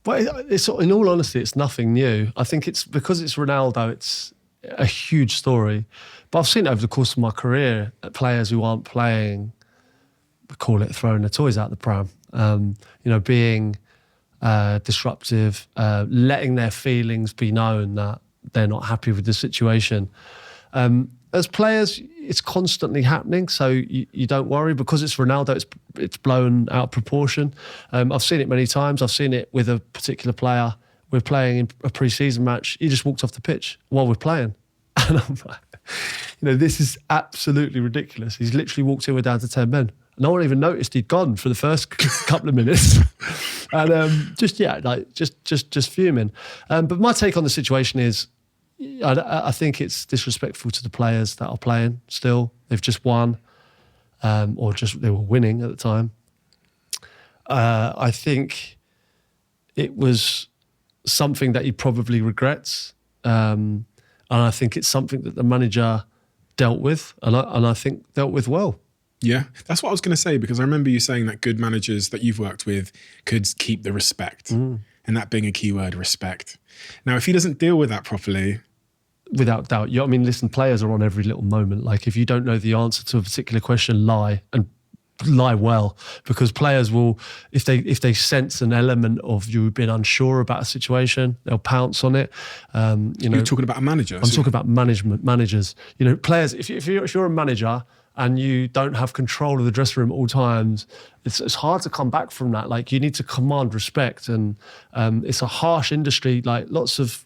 But it's, in all honesty, it's nothing new. I think it's because it's Ronaldo, it's a huge story. But I've seen it over the course of my career, players who aren't playing, we call it throwing their toys out the pram, being disruptive, letting their feelings be known that they're not happy with the situation. As players, it's constantly happening, so you don't worry, because it's Ronaldo, it's blown out of proportion. I've seen it many times. I've seen it with a particular player. We're playing in a pre-season match. He just walked off the pitch while we're playing. And I'm like, this is absolutely ridiculous. He's literally walked in, we're down to 10 men. No one even noticed he'd gone for the first couple of minutes. And just fuming. But my take on the situation is, I think it's disrespectful to the players that are playing still. They've just won, or they were winning at the time. I think it was something that he probably regrets. And I think it's something that the manager dealt with, and I think dealt with well. Yeah, that's what I was going to say, because I remember you saying that good managers that you've worked with could keep the respect, and that being a key word, respect. Now, if he doesn't deal with that properly, Without doubt. I mean, listen, players are on every little moment. Like, if you don't know the answer to a particular question, lie, and lie well, because players will, if they sense an element of you being unsure about a situation, they'll pounce on it. you're talking about a manager. I'm talking about managers. Players. If you're a manager and you don't have control of the dressing room at all times, it's hard to come back from that. Like, you need to command respect, and it's a harsh industry. Like, lots of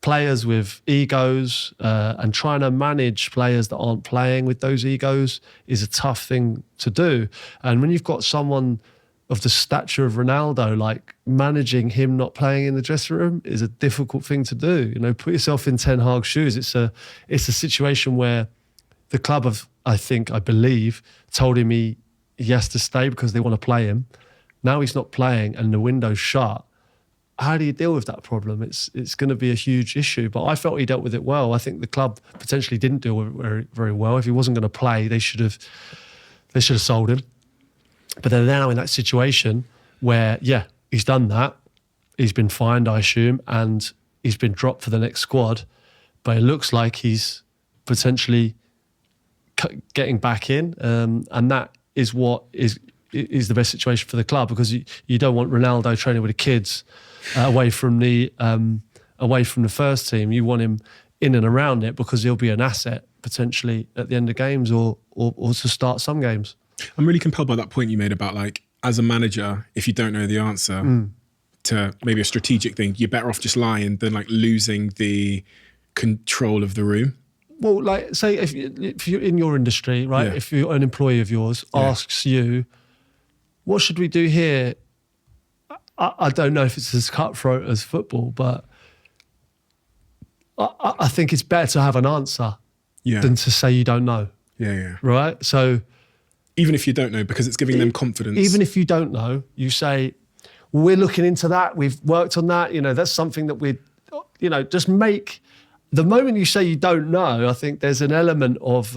players with egos, and trying to manage players that aren't playing with those egos is a tough thing to do. And when you've got someone of the stature of Ronaldo, like, managing him not playing in the dressing room is a difficult thing to do. Put yourself in Ten Hag's shoes. It's a situation where the club I believe, told him he has to stay because they want to play him. Now he's not playing and the window's shut. How do you deal with that problem? It's going to be a huge issue. But I felt he dealt with it well. I think the club potentially didn't deal with it very, very well. If he wasn't going to play, they should have sold him. But they're now in that situation where, yeah, he's done that. He's been fined, I assume, and he's been dropped for the next squad. But it looks like he's potentially getting back in, and that is what is the best situation for the club, because you don't want Ronaldo training with the kids away from the first team. You want him in and around it, because he'll be an asset potentially at the end of games or to start some games. I'm really compelled by that point you made about, like, as a manager, if you don't know the answer to maybe a strategic thing, you're better off just lying than, like, losing the control of the room. Well, like, say if you're in your industry, right? Yeah. If you're an employee of yours asks you, what should we do here? I don't know if it's as cutthroat as football, but I think it's better to have an answer than to say you don't know. Yeah. Right? So even if you don't know, because it's giving them confidence. Even if you don't know, you say, well, we're looking into that. We've worked on that. That's something that just make... The moment you say you don't know, I think there's an element of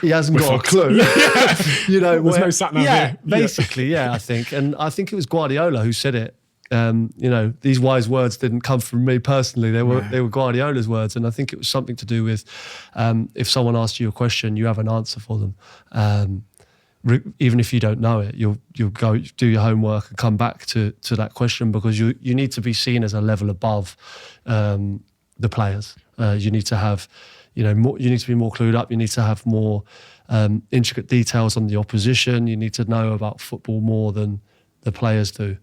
he hasn't got a clue. There's no sat nav here. Basically, I think. And I think it was Guardiola who said it. These wise words didn't come from me personally. They were Guardiola's words. And I think it was something to do with if someone asks you a question, you have an answer for them. Even if you don't know it, you'll go do your homework and come back to that question, because you need to be seen as a level above the players. You need to have, more, you need to be more clued up. You need to have more intricate details on the opposition. You need to know about football more than the players do.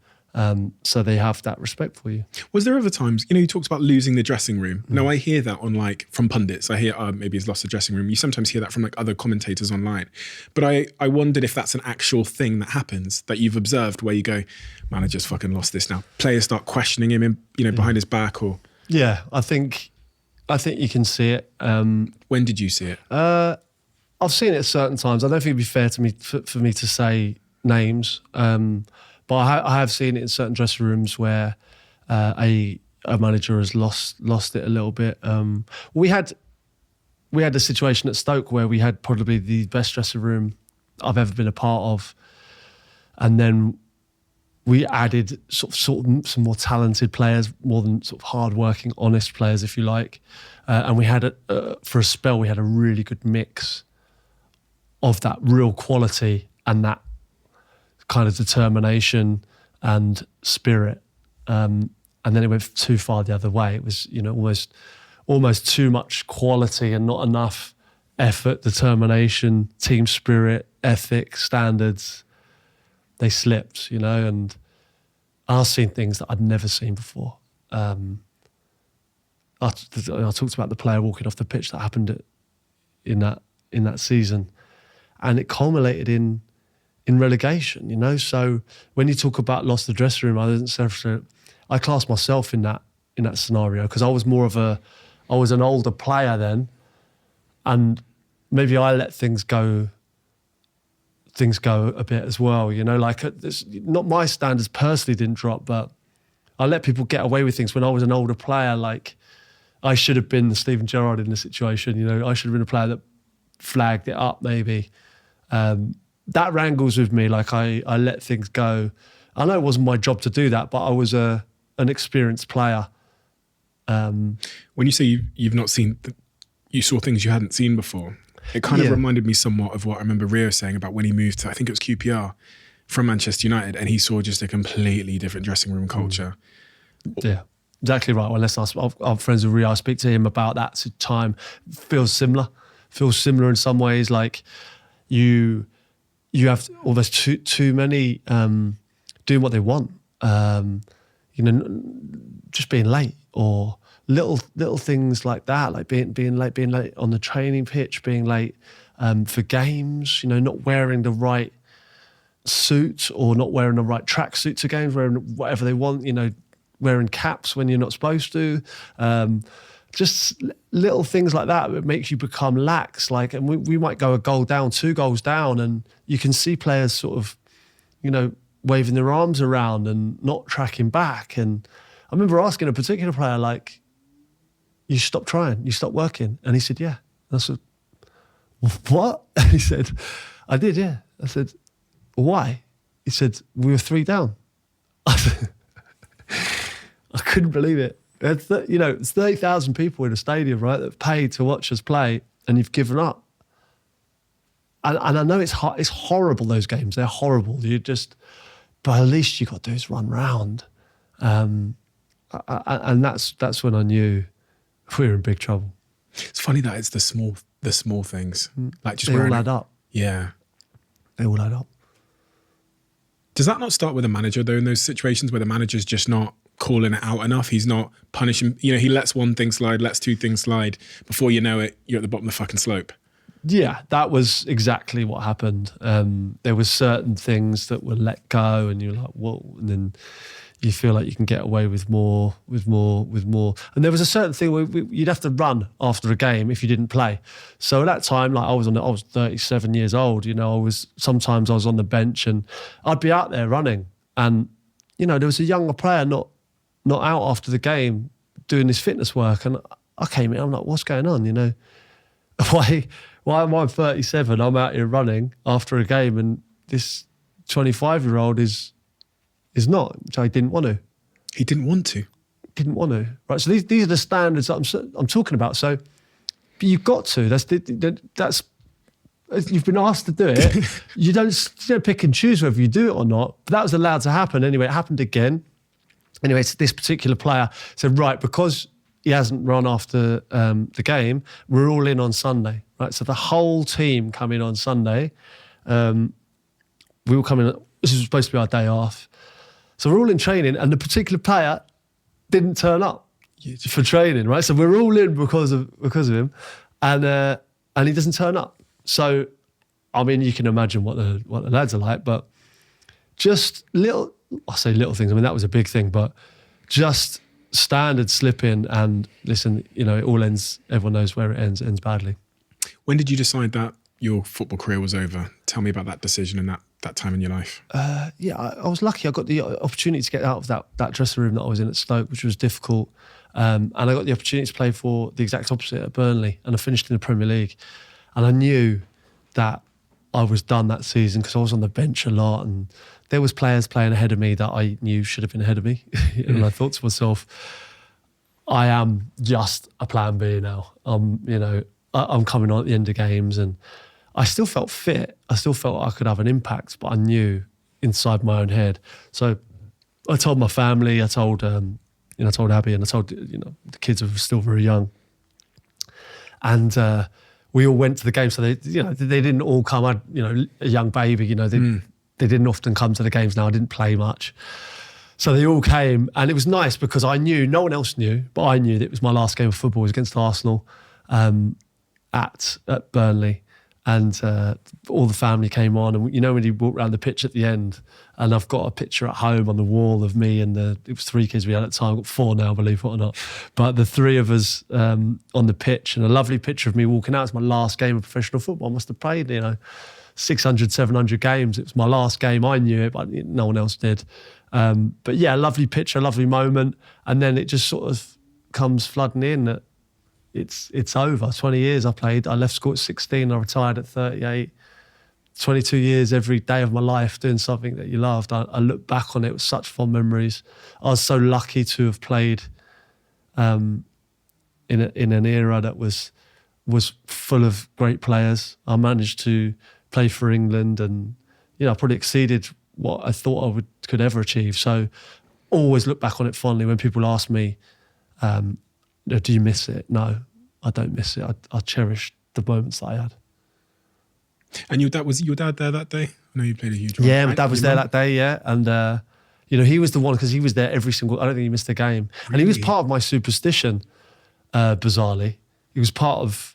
So they have that respect for you. Was there ever times, you talked about losing the dressing room. Now I hear that on, like, from pundits. I hear, maybe he's lost the dressing room. You sometimes hear that from, like, other commentators online. But I wondered if that's an actual thing that happens, that you've observed, where you go, manager's fucking lost this now. Players start questioning him, behind his back, or... Yeah, I think you can see it. When did you see it? I've seen it at certain times. I don't think it'd be fair to me for me to say names, but I have seen it in certain dressing rooms where a manager has lost it a little bit. We had a situation at Stoke where we had probably the best dressing room I've ever been a part of, and then we added sort of some more talented players, more than sort of hard-working, honest players, if you like. And we had, for a spell, we had a really good mix of that real quality and that kind of determination and spirit. And then it went too far the other way. It was, almost too much quality and not enough effort, determination, team spirit, ethics, standards. They slipped, and I've seen things that I'd never seen before. I talked about the player walking off the pitch that happened in that season, and it culminated in relegation. So when you talk about lost the dressing room, I class myself in that scenario, because I was an older player then, and maybe I let things go a bit as well, not my standards personally didn't drop, but I let people get away with things when I was an older player. Like, I should have been the Steven Gerrard in the situation, I should have been a player that flagged it up maybe. That wrangles with me. Like I let things go. I know it wasn't my job to do that, but I was an experienced player. When you say you've not seen, you saw things you hadn't seen before, it kind of reminded me somewhat of what I remember Rio saying about when he moved to, I think it was QPR, from Manchester United, and he saw just a completely different dressing room culture. Yeah, exactly right. Well, I'm friends with Rio. I speak to him about that time. Feels similar in some ways. Like you have almost too many doing what they want. Just being late or little things like that, like being late on the training pitch, being late for games. Not wearing the right suit or not wearing the right tracksuit to games, wearing whatever they want. Wearing caps when you're not supposed to. Just little things like that makes you become lax. Like, and we might go a goal down, 2 goals down, and you can see players sort of, waving their arms around and not tracking back. And I remember asking a particular player, like, you stopped trying, you stopped working. And he said, yeah. And I said, what? And he said, I did, yeah. I said, why? He said, we were 3 down. I said, I couldn't believe it. It's 30,000 people in a stadium, right, that paid to watch us play, and you've given up. And I know it's horrible, those games. They're horrible. But at least you got to do is run round. And that's when I knew we were in big trouble. It's funny that it's the small things. Like just they all add up. Yeah. They all add up. Does that not start with a manager, though, in those situations where the manager's just not calling it out enough? He's not punishing, he lets one thing slide, lets 2 things slide. Before you know it, you're at the bottom of the fucking slope. Yeah, that was exactly what happened. There was certain things that were let go and you're like, whoa, and then you feel like you can get away with more. And there was a certain thing where you'd have to run after a game if you didn't play. So at that time, like I was 37 years old, sometimes I was on the bench and I'd be out there running. And, there was a younger player not out after the game doing this fitness work. And I came in, I'm like, what's going on? Why am I 37? I'm out here running after a game and this 25-year-old is not, which I didn't want to. He didn't want to? Didn't want to. Right, so these are the standards that I'm talking about. So you've got to. That's you've been asked to do it. You don't pick and choose whether you do it or not. But that was allowed to happen anyway. It happened again. Anyway, so this particular player said, right, because he hasn't run after the game, we're all in on Sunday. Right, so the whole team come in on Sunday. We all come in. This is supposed to be our day off. So we're all in training, and the particular player didn't turn up for training, right? So we're all in because of him, and he doesn't turn up. So, I mean, you can imagine what the lads are like, but just little things. I mean, that was a big thing, but just standard slipping and listen, it all ends. Everyone knows where it ends. It ends badly. When did you decide that your football career was over? Tell me about that decision and that time in your life. Yeah, I was lucky. I got the opportunity to get out of that dressing room that I was in at Stoke, which was difficult. And I got the opportunity to play for the exact opposite at Burnley, and I finished in the Premier League. And I knew that I was done that season because I was on the bench a lot, and there was players playing ahead of me that I knew should have been ahead of me. And I thought to myself, I am just a plan B now. I'm coming on at the end of games, and I still felt fit. I still felt I could have an impact, but I knew inside my own head. So I told my family, I told Abby, and I told the kids who were still very young, and we all went to the game. So they didn't all come. I had a young baby. They didn't often come to the games. Now I didn't play much, so they all came, and it was nice because I knew no one else knew, but I knew that it was my last game of football. It was against Arsenal at Burnley. And all the family came on, and when you walk around the pitch at the end, and I've got a picture at home on the wall of me and it was 3 kids we had at the time. I've got 4 now, believe it or not. But the 3 of us on the pitch, and a lovely picture of me walking out. It's my last game of professional football. I must have played 600, 700 games. It was my last game. I knew it, but no one else did. But yeah, lovely picture, lovely moment, and then it just sort of comes flooding in that it's over. 20 years I played. I left school at 16. I retired at 38. 22 years, every day of my life doing something that you loved. I look back on it with such fond memories. I was so lucky to have played in an era that was full of great players. I managed to play for England, and I probably exceeded what I thought I could ever achieve. So always look back on it fondly. When people ask me, do you miss it? No, I don't miss it. I cherish the moments that I had. And was your dad there that day? I know you played a huge role. Yeah, my dad was there that day, yeah. And, he was the one, because he was there every single, I don't think he missed a game. Really? And he was part of my superstition, bizarrely. He was part of,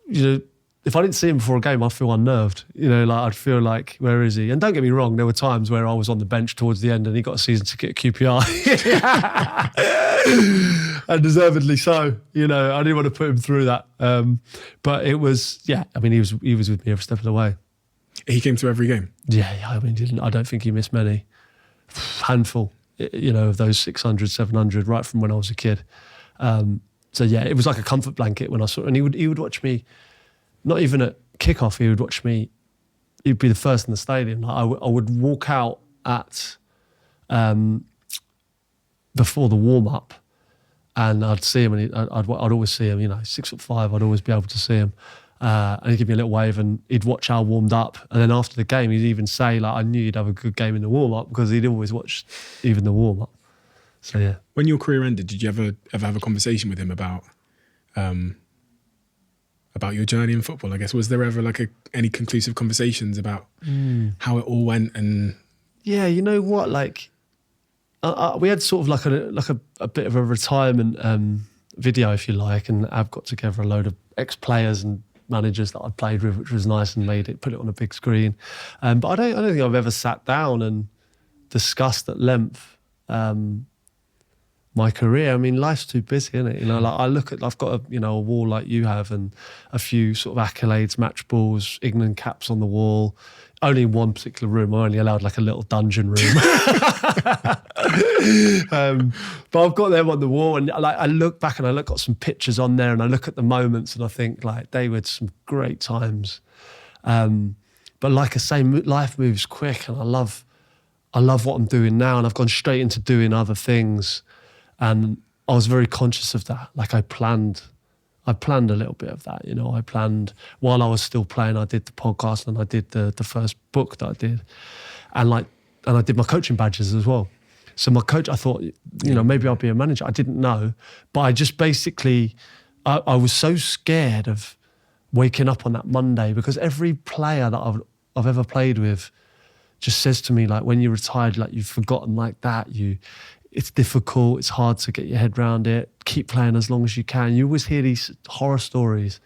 if I didn't see him before a game, I'd feel unnerved. I'd feel like, where is he? And don't get me wrong, there were times where I was on the bench towards the end and he got a season ticket at QPR. And deservedly so. I didn't want to put him through that. But it was, he was with me every step of the way. He came to every game? Yeah, I don't think he missed many. Handful, of those 600, 700, right from when I was a kid. So yeah, it was like a comfort blanket when I saw it. And he would watch me, not even at kickoff, he would watch me, he'd be the first in the stadium. I would walk out at, before the warm-up, and I'd see him, and I'd always see him, 6'5", I'd always be able to see him. And he'd give me a little wave, and he'd watch how I warmed up. And then after the game, he'd even say, I knew you'd have a good game in the warm-up, because he'd always watch even the warm-up. So, yeah. When your career ended, did you ever have a conversation with him about your journey in football? I guess, was there ever any conclusive conversations about how it all went? And yeah, you know what? We had sort of a bit of a retirement video, if you like, and I've got together a load of ex-players and managers that I played with, which was nice, and put it on a big screen. But I don't think I've ever sat down and discussed at length my career. Life's too busy, isn't it? I've got a wall like you have, and a few sort of accolades, match balls, England caps on the wall. Only in one particular room, I only allowed a little dungeon room. But I've got them on the wall, and I look back and I got some pictures on there, and I look at the moments and I think they were some great times. But like I say, life moves quick, and I love what I'm doing now, and I've gone straight into doing other things. And I was very conscious of that. I planned a little bit of that, I planned while I was still playing. I did the podcast, and I did the first book that I did. And I did my coaching badges as well. So my coach, I thought, maybe I'll be a manager. I didn't know. But I just basically, I was so scared of waking up on that Monday, because every player that I've ever played with just says to me, when you're retired, you've forgotten that, it's difficult, it's hard to get your head around it, keep playing as long as you can. You always hear these horror stories.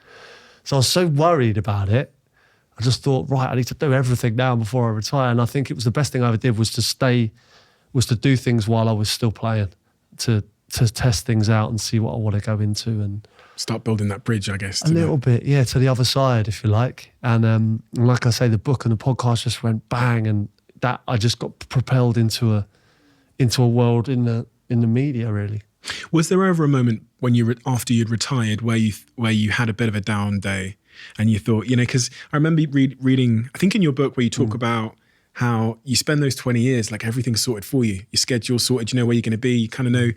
So I was so worried about it. I just thought, right, I need to do everything now before I retire. And I think it was the best thing I ever did was to do things while I was still playing, to test things out and see what I want to go into, and start building that bridge, I guess. A little bit, yeah, to the other side, if you like. And like I say, the book and the podcast just went bang, and that I just got propelled into a world in the media, really. Was there ever a moment when after you'd retired where you had a bit of a down day, and you thought, because I remember reading, I think in your book, where you talk about how you spend those 20 years, everything's sorted for you. Your schedule's sorted, you know where you're going to be, you kind of know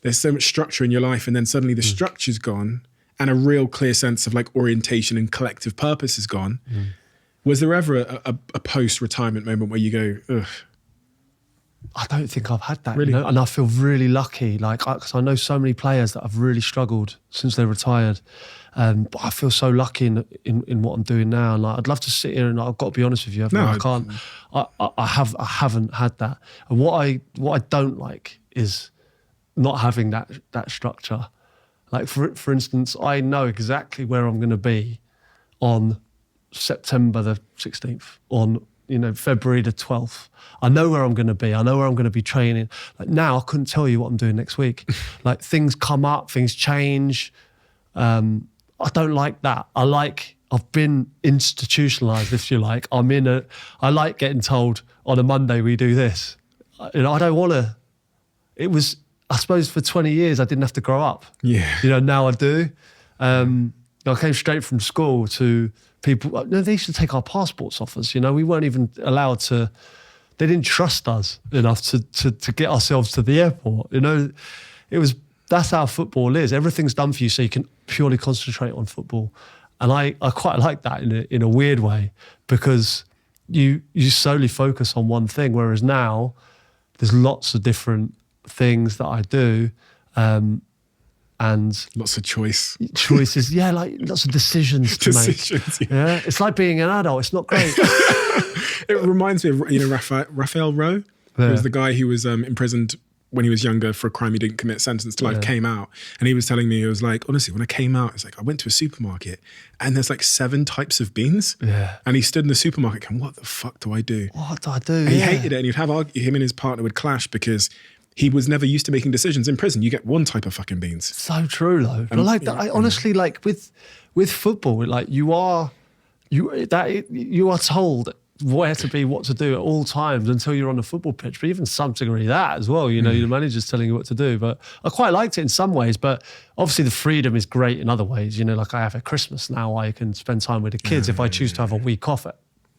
there's so much structure in your life, and then suddenly the structure's gone, and a real clear sense of orientation and collective purpose is gone. Was there ever a post-retirement moment where you go, ugh? I don't think I've had that, really? And I feel really lucky, because I know so many players that have really struggled since they retired. But I feel so lucky in what I'm doing now. And I'd love to sit here, and I've got to be honest with you, I can't. I haven't had that. And what I don't like is not having that structure. For instance, I know exactly where I'm going to be on September the 16th, on February the 12th. I know where I'm going to be. I know where I'm going to be training. Now, I couldn't tell you what I'm doing next week. Things come up, things change. I don't like that. I've been institutionalized, if you like. I like getting told on a Monday we do this. I don't want to. It was, I suppose, for 20 years I didn't have to grow up. Yeah. Now I do. I came straight from school to people. No, they used to take our passports off us. We weren't even allowed to. They didn't trust us enough to get ourselves to the airport. That's how football is. Everything's done for you so you can purely concentrate on football. And I quite like that in a weird way, because you solely focus on one thing. Whereas now there's lots of different things that I do. And lots of choices, yeah, like lots of decisions to make. Yeah, it's like being an adult. It's not great. It reminds me of Raphael Rowe, who was the guy who was imprisoned when he was younger for a crime he didn't commit, sentenced to life, came out, and he was telling me, it was like, honestly, when I came out, it's like I went to a supermarket and there's like 7 types of beans. Yeah, and he stood in the supermarket going, what the fuck do I do? What do I do? And he hated it, and him and his partner would clash because he was never used to making decisions. In prison, you get one type of fucking beans. So true, though. But like that, I honestly, like with football, like you are told where to be, what to do at all times until you're on the football pitch. But even some degree that as well, your manager's telling you what to do. But I quite liked it in some ways. But obviously the freedom is great in other ways. Like I have at Christmas now, I can spend time with the kids. If I choose to have a week off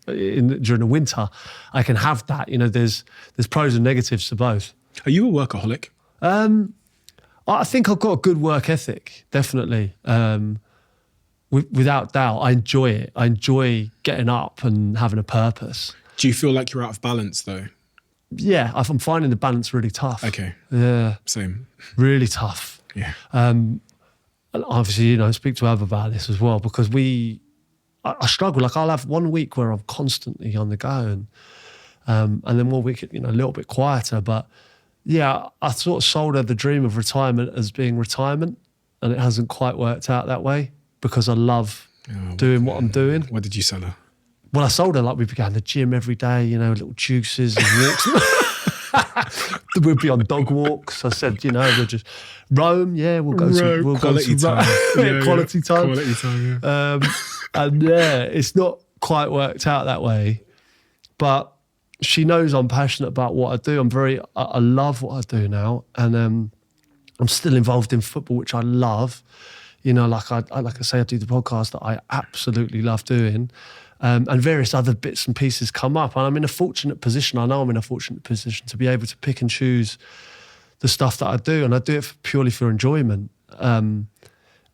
during the winter, I can have that. There's pros and negatives to both. Are you a workaholic? I think I've got a good work ethic, definitely. Without doubt, I enjoy it. I enjoy getting up and having a purpose. Do you feel like you're out of balance though? Yeah, I'm finding the balance really tough. Okay. Yeah. Same. Really tough. Yeah. And obviously, speak to Ab about this as well, because I struggle. Like I'll have one week where I'm constantly on the go, and then one week, a little bit quieter. But yeah, I sort of sold her the dream of retirement as being retirement, and it hasn't quite worked out that way, because I love doing what I'm doing. What did you sell her? Well, I sold her like we began the gym every day, little juices and walks. We'd be on dog walks. I said, we'll just roam. Yeah, we'll go to quality time. Quality time. Quality time. Yeah. And it's not quite worked out that way, but she knows I'm passionate about what I do. I love what I do now, and I'm still involved in football, which I love. Like I say, I do the podcast that I absolutely love doing, and various other bits and pieces come up. And I'm in a fortunate position. I know I'm in a fortunate position to be able to pick and choose the stuff that I do, and I do it purely for enjoyment. And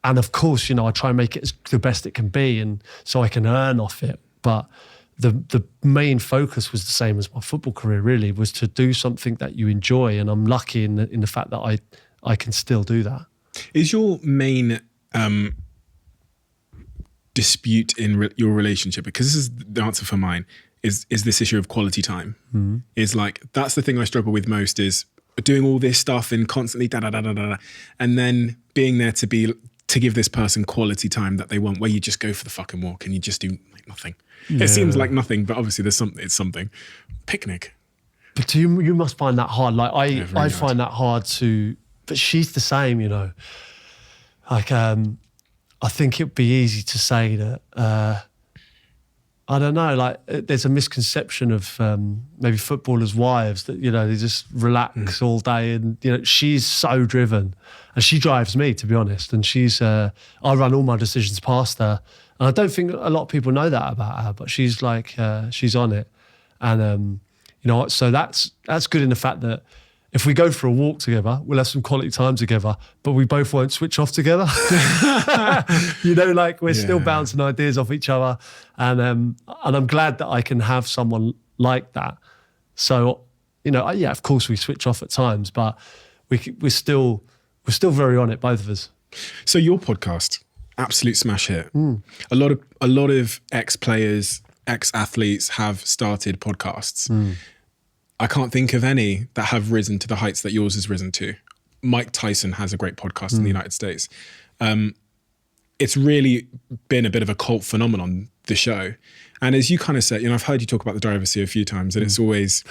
of course, I try and make it the best it can be, and so I can earn off it. But the main focus was the same as my football career, really, was to do something that you enjoy. And I'm lucky in the fact that I can still do that. Is your main dispute in your relationship, because this is the answer for mine, is this issue of quality time? Mm-hmm. Is like, that's the thing I struggle with most, is doing all this stuff and constantly and then being there to give this person quality time that they want, where you just go for the fucking walk and you just do like nothing. Yeah. It seems like nothing, but obviously it's something. Picnic. But you must find that hard. Like I find that hard to, but she's the same, Like, I think it'd be easy to say that, I don't know, like there's a misconception of maybe footballers' wives that, they just relax all day, and, she's so driven, and she drives me, to be honest. And I run all my decisions past her. And I don't think a lot of people know that about her, but she's like, she's on it. And, so that's good in the fact that if we go for a walk together, we'll have some quality time together, but we both won't switch off together. Like we're still bouncing ideas off each other. And I'm glad that I can have someone like that. So, of course we switch off at times, but we're still very on it, both of us. So your podcast, absolute smash hit. A lot of ex-players, ex-athletes have started podcasts. I can't think of any that have risen to the heights that yours has risen to. Mike Tyson has a great podcast in the United States. It's really been a bit of a cult phenomenon, the show. And as you kind of said, I've heard you talk about the Driver Seat a few times, and you're always,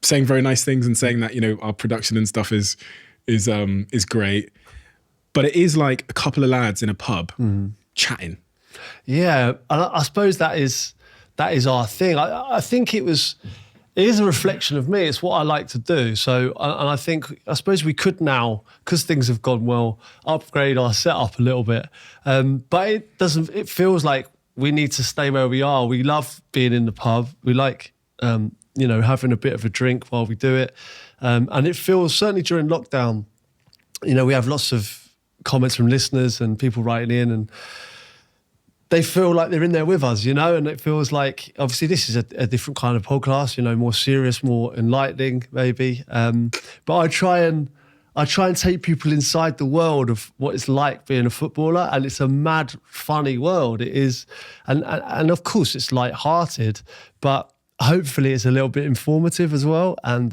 saying very nice things and saying that, our production and stuff is great. But it is like a couple of lads in a pub chatting. Yeah, I suppose that is our thing. I think it was it is a reflection of me. It's what I like to do. So, and I suppose we could now, because things have gone well, upgrade our setup a little bit. But it feels like we need to stay where we are. We love being in the pub. We like, having a bit of a drink while we do it. And it feels, certainly during lockdown, we have lots of comments from listeners and people writing in, and they feel like they're in there with us, and it feels like, obviously this is a different kind of podcast, more serious, more enlightening maybe. But I try and take people inside the world of what it's like being a footballer, and it's a mad, funny world. It is, and of course it's light-hearted, but hopefully it's a little bit informative as well. And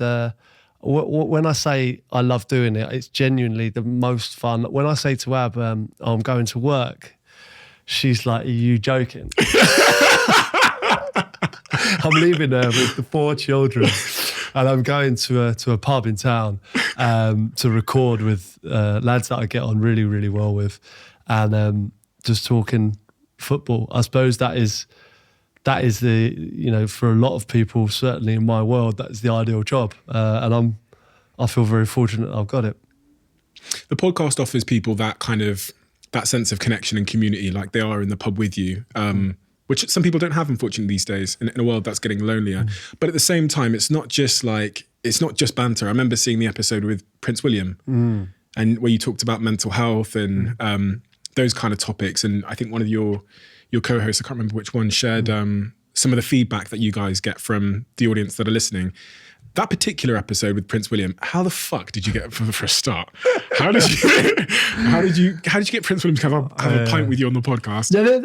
when I say I love doing it, it's genuinely the most fun. When I say to Ab, I'm going to work, she's like, are you joking? I'm leaving her with the 4 children and I'm going to a pub in town to record with lads that I get on really, really well with, and just talking football. I suppose that is the, for a lot of people, certainly in my world, that is the ideal job. And I feel very fortunate I've got it. The podcast offers people that sense of connection and community, like they are in the pub with you, which some people don't have, unfortunately, these days in a world that's getting lonelier. But at the same time, it's not just banter. I remember seeing the episode with Prince William and where you talked about mental health and those kind of topics. And I think one of your co-hosts, I can't remember which one, shared some of the feedback that you guys get from the audience that are listening. That particular episode with Prince William, how the fuck did you get for a start? How did you get Prince William to have a pint with you on the podcast? No,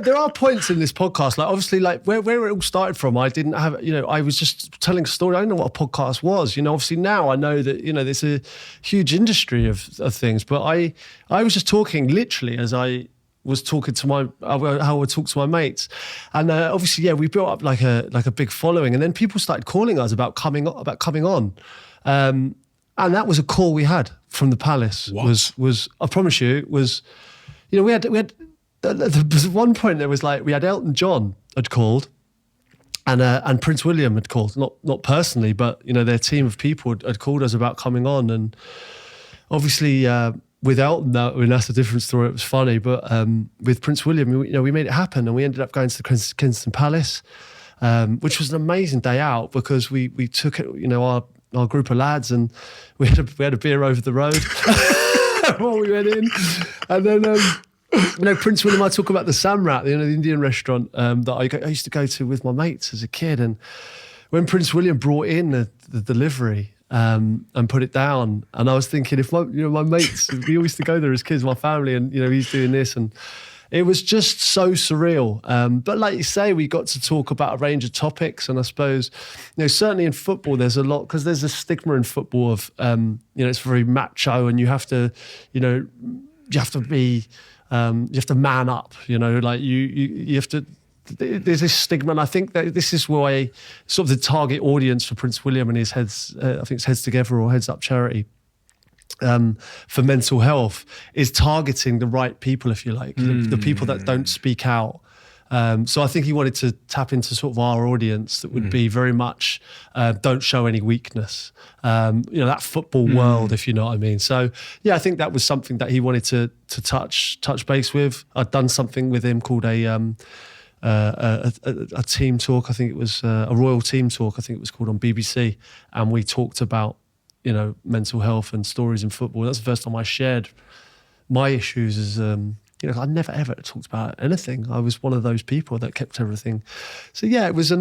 there are points in this podcast, like obviously, like where it all started from. I didn't have, I was just telling a story. I didn't know what a podcast was. Obviously now I know that there's a huge industry of things. But I was just talking literally as I was talking to how I talk to my mates, and obviously, we built up like a big following, and then people started calling us about coming on, and that was a call we had from the Palace. What? Was I promise you was, we had there was one point there was like we had Elton John had called, and Prince William had called, not personally, but their team of people had called us about coming on, and obviously. With Elton, that's a different story. It was funny, but with Prince William, we made it happen, and we ended up going to the Kensington Palace, which was an amazing day out because we took it, our group of lads, and we had a beer over the road while we went in, and then Prince William. I talk about the Samrat, the Indian restaurant that I used to go to with my mates as a kid, and when Prince William brought in the delivery. And put it down, and I was thinking, if my mates, we used to go there as kids, my family, and he's doing this, and it was just so surreal. But like you say, we got to talk about a range of topics, and I suppose, certainly in football, there's a lot, because there's a stigma in football of, it's very macho, and you have to be, you have to man up, like you have to. There's this stigma, and I think that this is why sort of the target audience for Prince William and his Heads, I think it's Heads Together or Heads Up charity for mental health, is targeting the right people, if you like, the people that don't speak out. So I think he wanted to tap into sort of our audience that would be very much don't show any weakness, that football world, if you know what I mean. So I think that was something that he wanted to touch base with. I'd done something with him called a team talk. I think it was a royal team talk. I think it was called on BBC, and we talked about mental health and stories in football. That's the first time I shared my issues. As I never ever talked about anything. I was one of those people that kept everything. So it was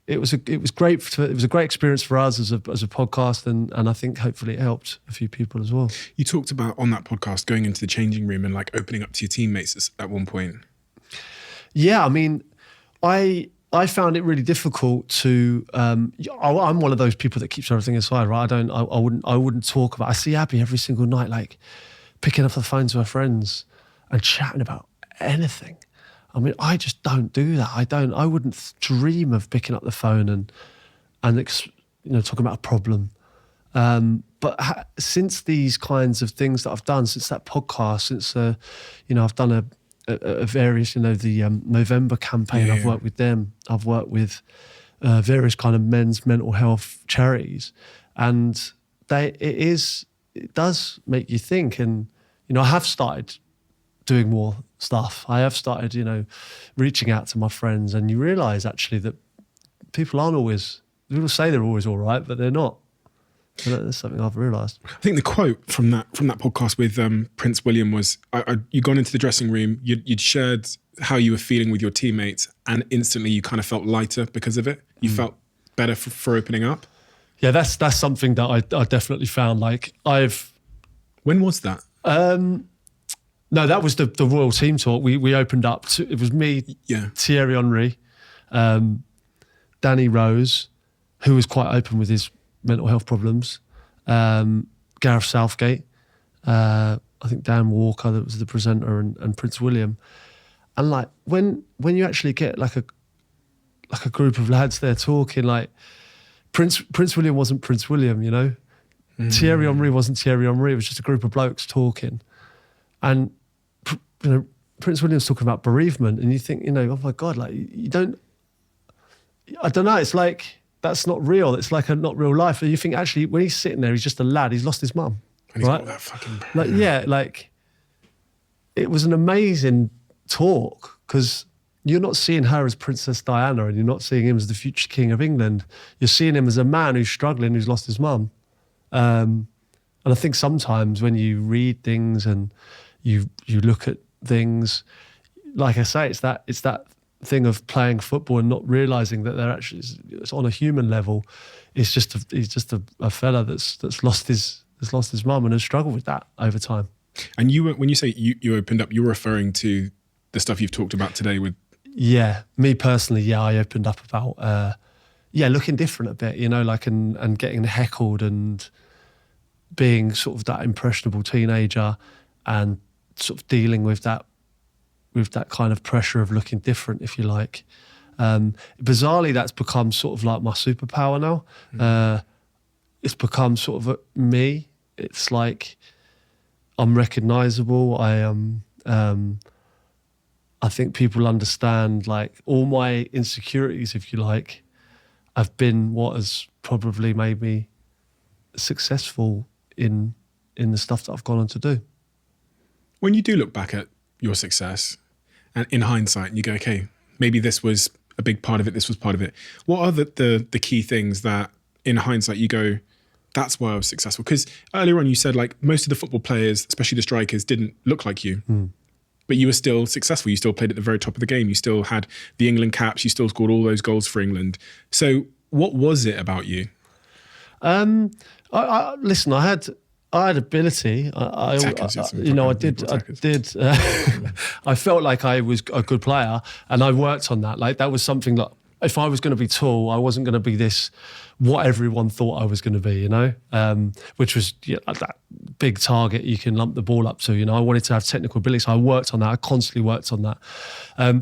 it was great. It was a great experience for us as a podcast, and I think hopefully it helped a few people as well. You talked about on that podcast going into the changing room and like opening up to your teammates at one point. Yeah, I mean, I found it really difficult to. I'm one of those people that keeps everything aside, right? I wouldn't talk about. I see Abby every single night, like picking up the phone to her friends and chatting about anything. I mean, I just don't do that. I wouldn't dream of picking up the phone and talking about a problem. But since these kinds of things that I've done, since that podcast, since I've done a various, the November campaign. Yeah. I've worked with them. I've worked with various kind of men's mental health charities, and it does make you think. And I have started doing more stuff. I have started, reaching out to my friends, and you realise actually that people say they're always all right, but they're not. So that's something I've realised. I think the quote from that podcast with Prince William was, you'd gone into the dressing room, you'd shared how you were feeling with your teammates, and instantly you kind of felt lighter because of it. You felt better for opening up. Yeah, that's something that I definitely found. Like When was that? No, that was the Royal Team talk. We opened up to, it was me, Thierry Henry, Danny Rose, who was quite open with his mental health problems, Gareth Southgate, I think Dan Walker, that was the presenter, and Prince William. And like when you actually get like a group of lads there talking, like Prince William wasn't Prince William, Thierry Henry wasn't Thierry Henry. It was just a group of blokes talking, and Prince William's talking about bereavement, and you think, oh my God, like I don't know. It's like, that's not real. It's like a not real life. And you think actually when he's sitting there, he's just a lad. He's lost his mum. And he's got that fucking... it was an amazing talk, because you're not seeing her as Princess Diana, and you're not seeing him as the future King of England. You're seeing him as a man who's struggling, who's lost his mum. And I think sometimes when you read things and you look at things, like I say, it's that thing of playing football and not realising that they're actually, it's on a human level. He's just a fella that's lost his mum and has struggled with that over time. And when you say you opened up, you're referring to the stuff you've talked about today with... Yeah, me personally, I opened up about, looking different a bit, and getting heckled and being sort of that impressionable teenager and sort of dealing with that kind of pressure of looking different, if you like. Bizarrely, that's become sort of like my superpower now. It's become sort of me. It's like I'm recognisable. I think people understand, like, all my insecurities, if you like, have been what has probably made me successful in the stuff that I've gone on to do. When you do look back at your success, and in hindsight, and you go, okay, maybe this was a big part of it, this was part of it. What are the key things that in hindsight you go, that's why I was successful? Because earlier on you said, like, most of the football players, especially the strikers, didn't look like you. But you were still successful. You still played at the very top of the game. You still had the England caps. You still scored all those goals for England. So what was it about you? Listen, I had ability. I did. I felt like I was a good player, and I worked on that. Like, that was something that if I was going to be tall, I wasn't going to be what everyone thought I was going to be, which was that big target you can lump the ball up to. I wanted to have technical ability, so I worked on that. I constantly worked on that.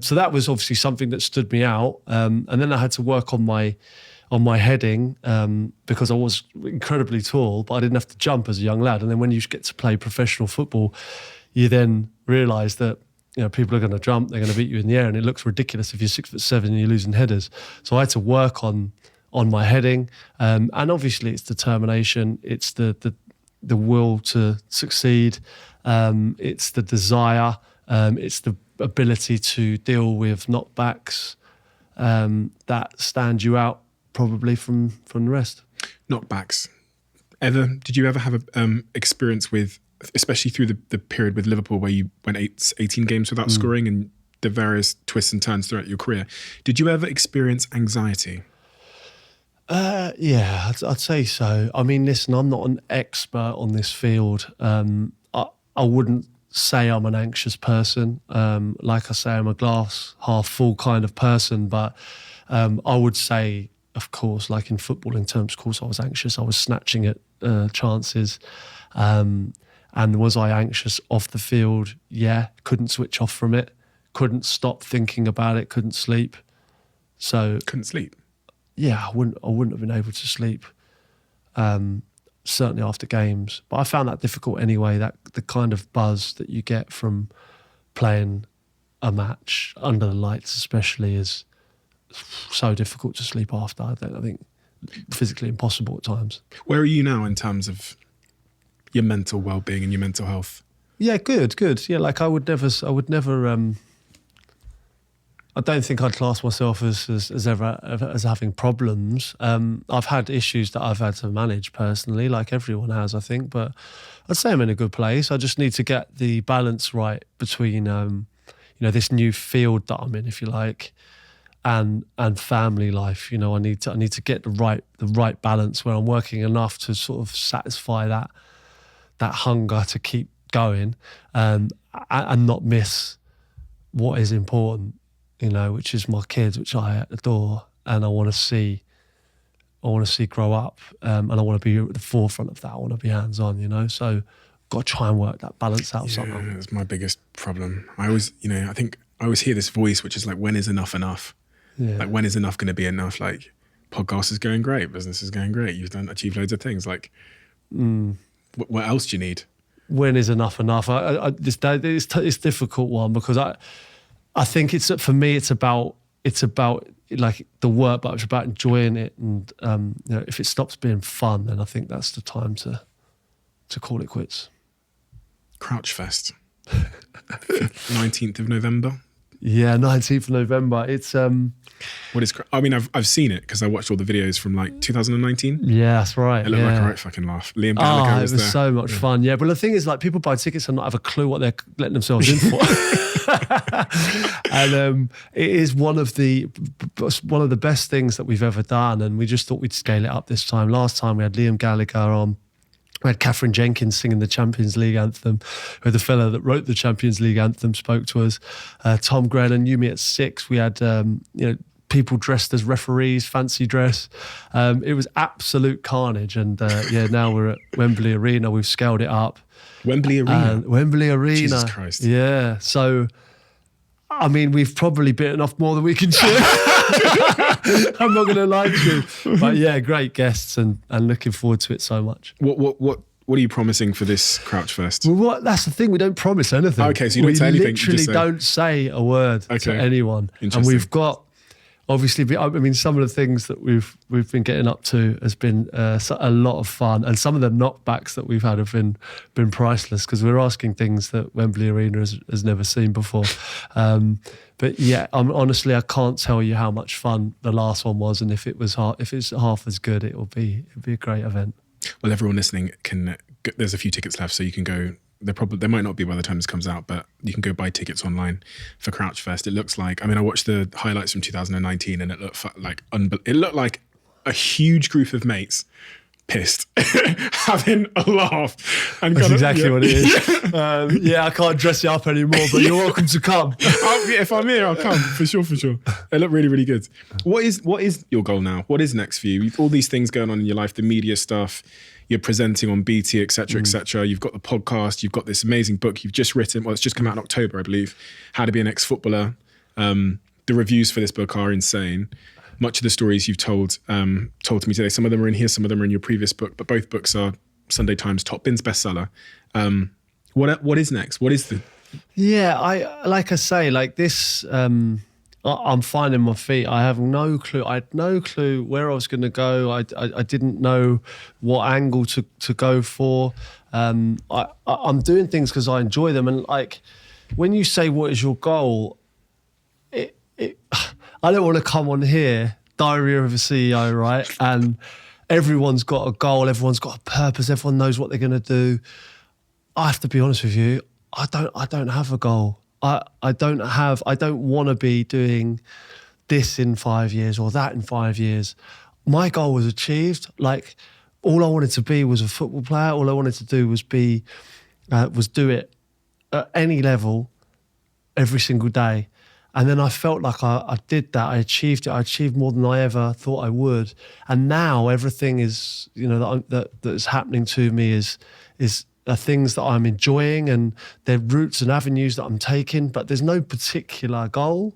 So that was obviously something that stood me out. And then I had to work on my heading, because I was incredibly tall, but I didn't have to jump as a young lad. And then when you get to play professional football, you then realise that people are going to jump, they're going to beat you in the air, and it looks ridiculous if you're 6'7" and you're losing headers. So I had to work on my heading, and obviously it's determination, it's the will to succeed, it's the desire, it's the ability to deal with knockbacks that stand you out probably from the rest. Knockbacks. Did you ever have a experience with, especially through the period with Liverpool where you went 18 games without scoring, and the various twists and turns throughout your career, did you ever experience anxiety? Yeah, I'd say so. I mean, listen, I'm not an expert on this field. I wouldn't say I'm an anxious person. Like I say, I'm a glass half full kind of person, but I would say, of course, like in football, in terms, of course, I was anxious. I was snatching at chances. And was I anxious off the field? Yeah, couldn't switch off from it. Couldn't stop thinking about it. Couldn't sleep. So couldn't sleep. Yeah, I wouldn't have been able to sleep. Certainly after games, but I found that difficult anyway. That the kind of buzz that you get from playing a match under the lights, especially, is so difficult to sleep after. I think physically impossible at times. Where are you now in terms of your mental well-being and your mental health? Yeah, good. Yeah, like I would never. I don't think I'd class myself as ever as having problems. I've had issues that I've had to manage personally, like everyone has, I think. But I'd say I'm in a good place. I just need to get the balance right between, this new field that I'm in, if you like, and family life. You know, I need to get the right balance where I'm working enough to sort of satisfy that hunger to keep going, and not miss what is important. You know, which is my kids, which I adore, and I want to see grow up, and I want to be at the forefront of that. I want to be hands on, you know. So, got to try and work that balance out. Somehow. That's my biggest problem. I always, I think I always hear this voice, which is like, when is enough enough? Yeah. Like, when is enough going to be enough? Like, podcast is going great, business is going great. You've achieved loads of things. Like, what else do you need? When is enough enough? It's a difficult one because I think for me it's about like the work, but it's about enjoying it, and if it stops being fun, then I think that's the time to call it quits. Crouch Fest, 19th of November. Yeah, 19th of November. It's what is? I mean, I've seen it because I watched all the videos from like 2019. Yeah, that's right. It looked like a right fucking laugh. Liam Gallagher was there. It was so much fun. Yeah, but the thing is, like, people buy tickets and not have a clue what they're letting themselves in for. And it is one of the best things that we've ever done, and we just thought we'd scale it up this time. Last time we had Liam Gallagher on. We had Catherine Jenkins singing the Champions League anthem, where the fella that wrote the Champions League anthem spoke to us. Tom Grennan knew me at 6. We had people dressed as referees, fancy dress. It was absolute carnage. And now we're at Wembley Arena. We've scaled it up. Wembley Arena? Wembley Arena. Jesus Christ. Yeah. So, I mean, we've probably bitten off more than we can chew. I'm not going to lie to you. But yeah, great guests and looking forward to it so much. What are you promising for this Crouch Fest? Well, that's the thing. We don't promise anything. Okay, so you don't say anything. We literally don't say a word to anyone. And we've got, obviously, I mean, some of the things that we've been getting up to has been a lot of fun, and some of the knockbacks that we've had have been priceless because we're asking things that Wembley Arena has never seen before. But yeah, honestly, I can't tell you how much fun the last one was, and if it's half as good, it'd be a great event. Well, everyone listening there's a few tickets left, so you can go. There might not be by the time this comes out, but you can go buy tickets online for Crouch Fest. It looks like, I mean, I watched the highlights from 2019, and it looked like a huge group of mates pissed, having a laugh. And that's exactly what it is. I can't dress you up anymore, but you're welcome to come. If I'm here, I'll come for sure. It looked really, really good. What is your goal now? What is next for you? All these things going on in your life, the media stuff, you're presenting on BT, etc., etc. You've got the podcast, you've got this amazing book you've just written. Well, it's just come out in October, I believe. How to Be an Ex-Footballer. The reviews for this book are insane. Much of the stories you've told to me today, some of them are in here, some of them are in your previous book, but both books are Sunday Times top bins bestseller. What is next? What is the? Yeah, I say, like this. I'm finding my feet. I have no clue. I had no clue where I was going to go. I didn't know what angle to go for. I'm doing things because I enjoy them, and like when you say what is your goal, I don't want to come on here, Diary of a CEO, right? And everyone's got a goal, everyone's got a purpose, everyone knows what they're going to do. I have to be honest with you, I don't have a goal. I don't want to be doing this in 5 years or that in 5 years. My goal was achieved. Like, all I wanted to be was a football player. All I wanted to do was do it at any level every single day. And then I felt like I did that. I achieved it. I achieved more than I ever thought I would. And now everything is, that's happening to me is things that I'm enjoying, and they're routes and avenues that I'm taking. But there's no particular goal.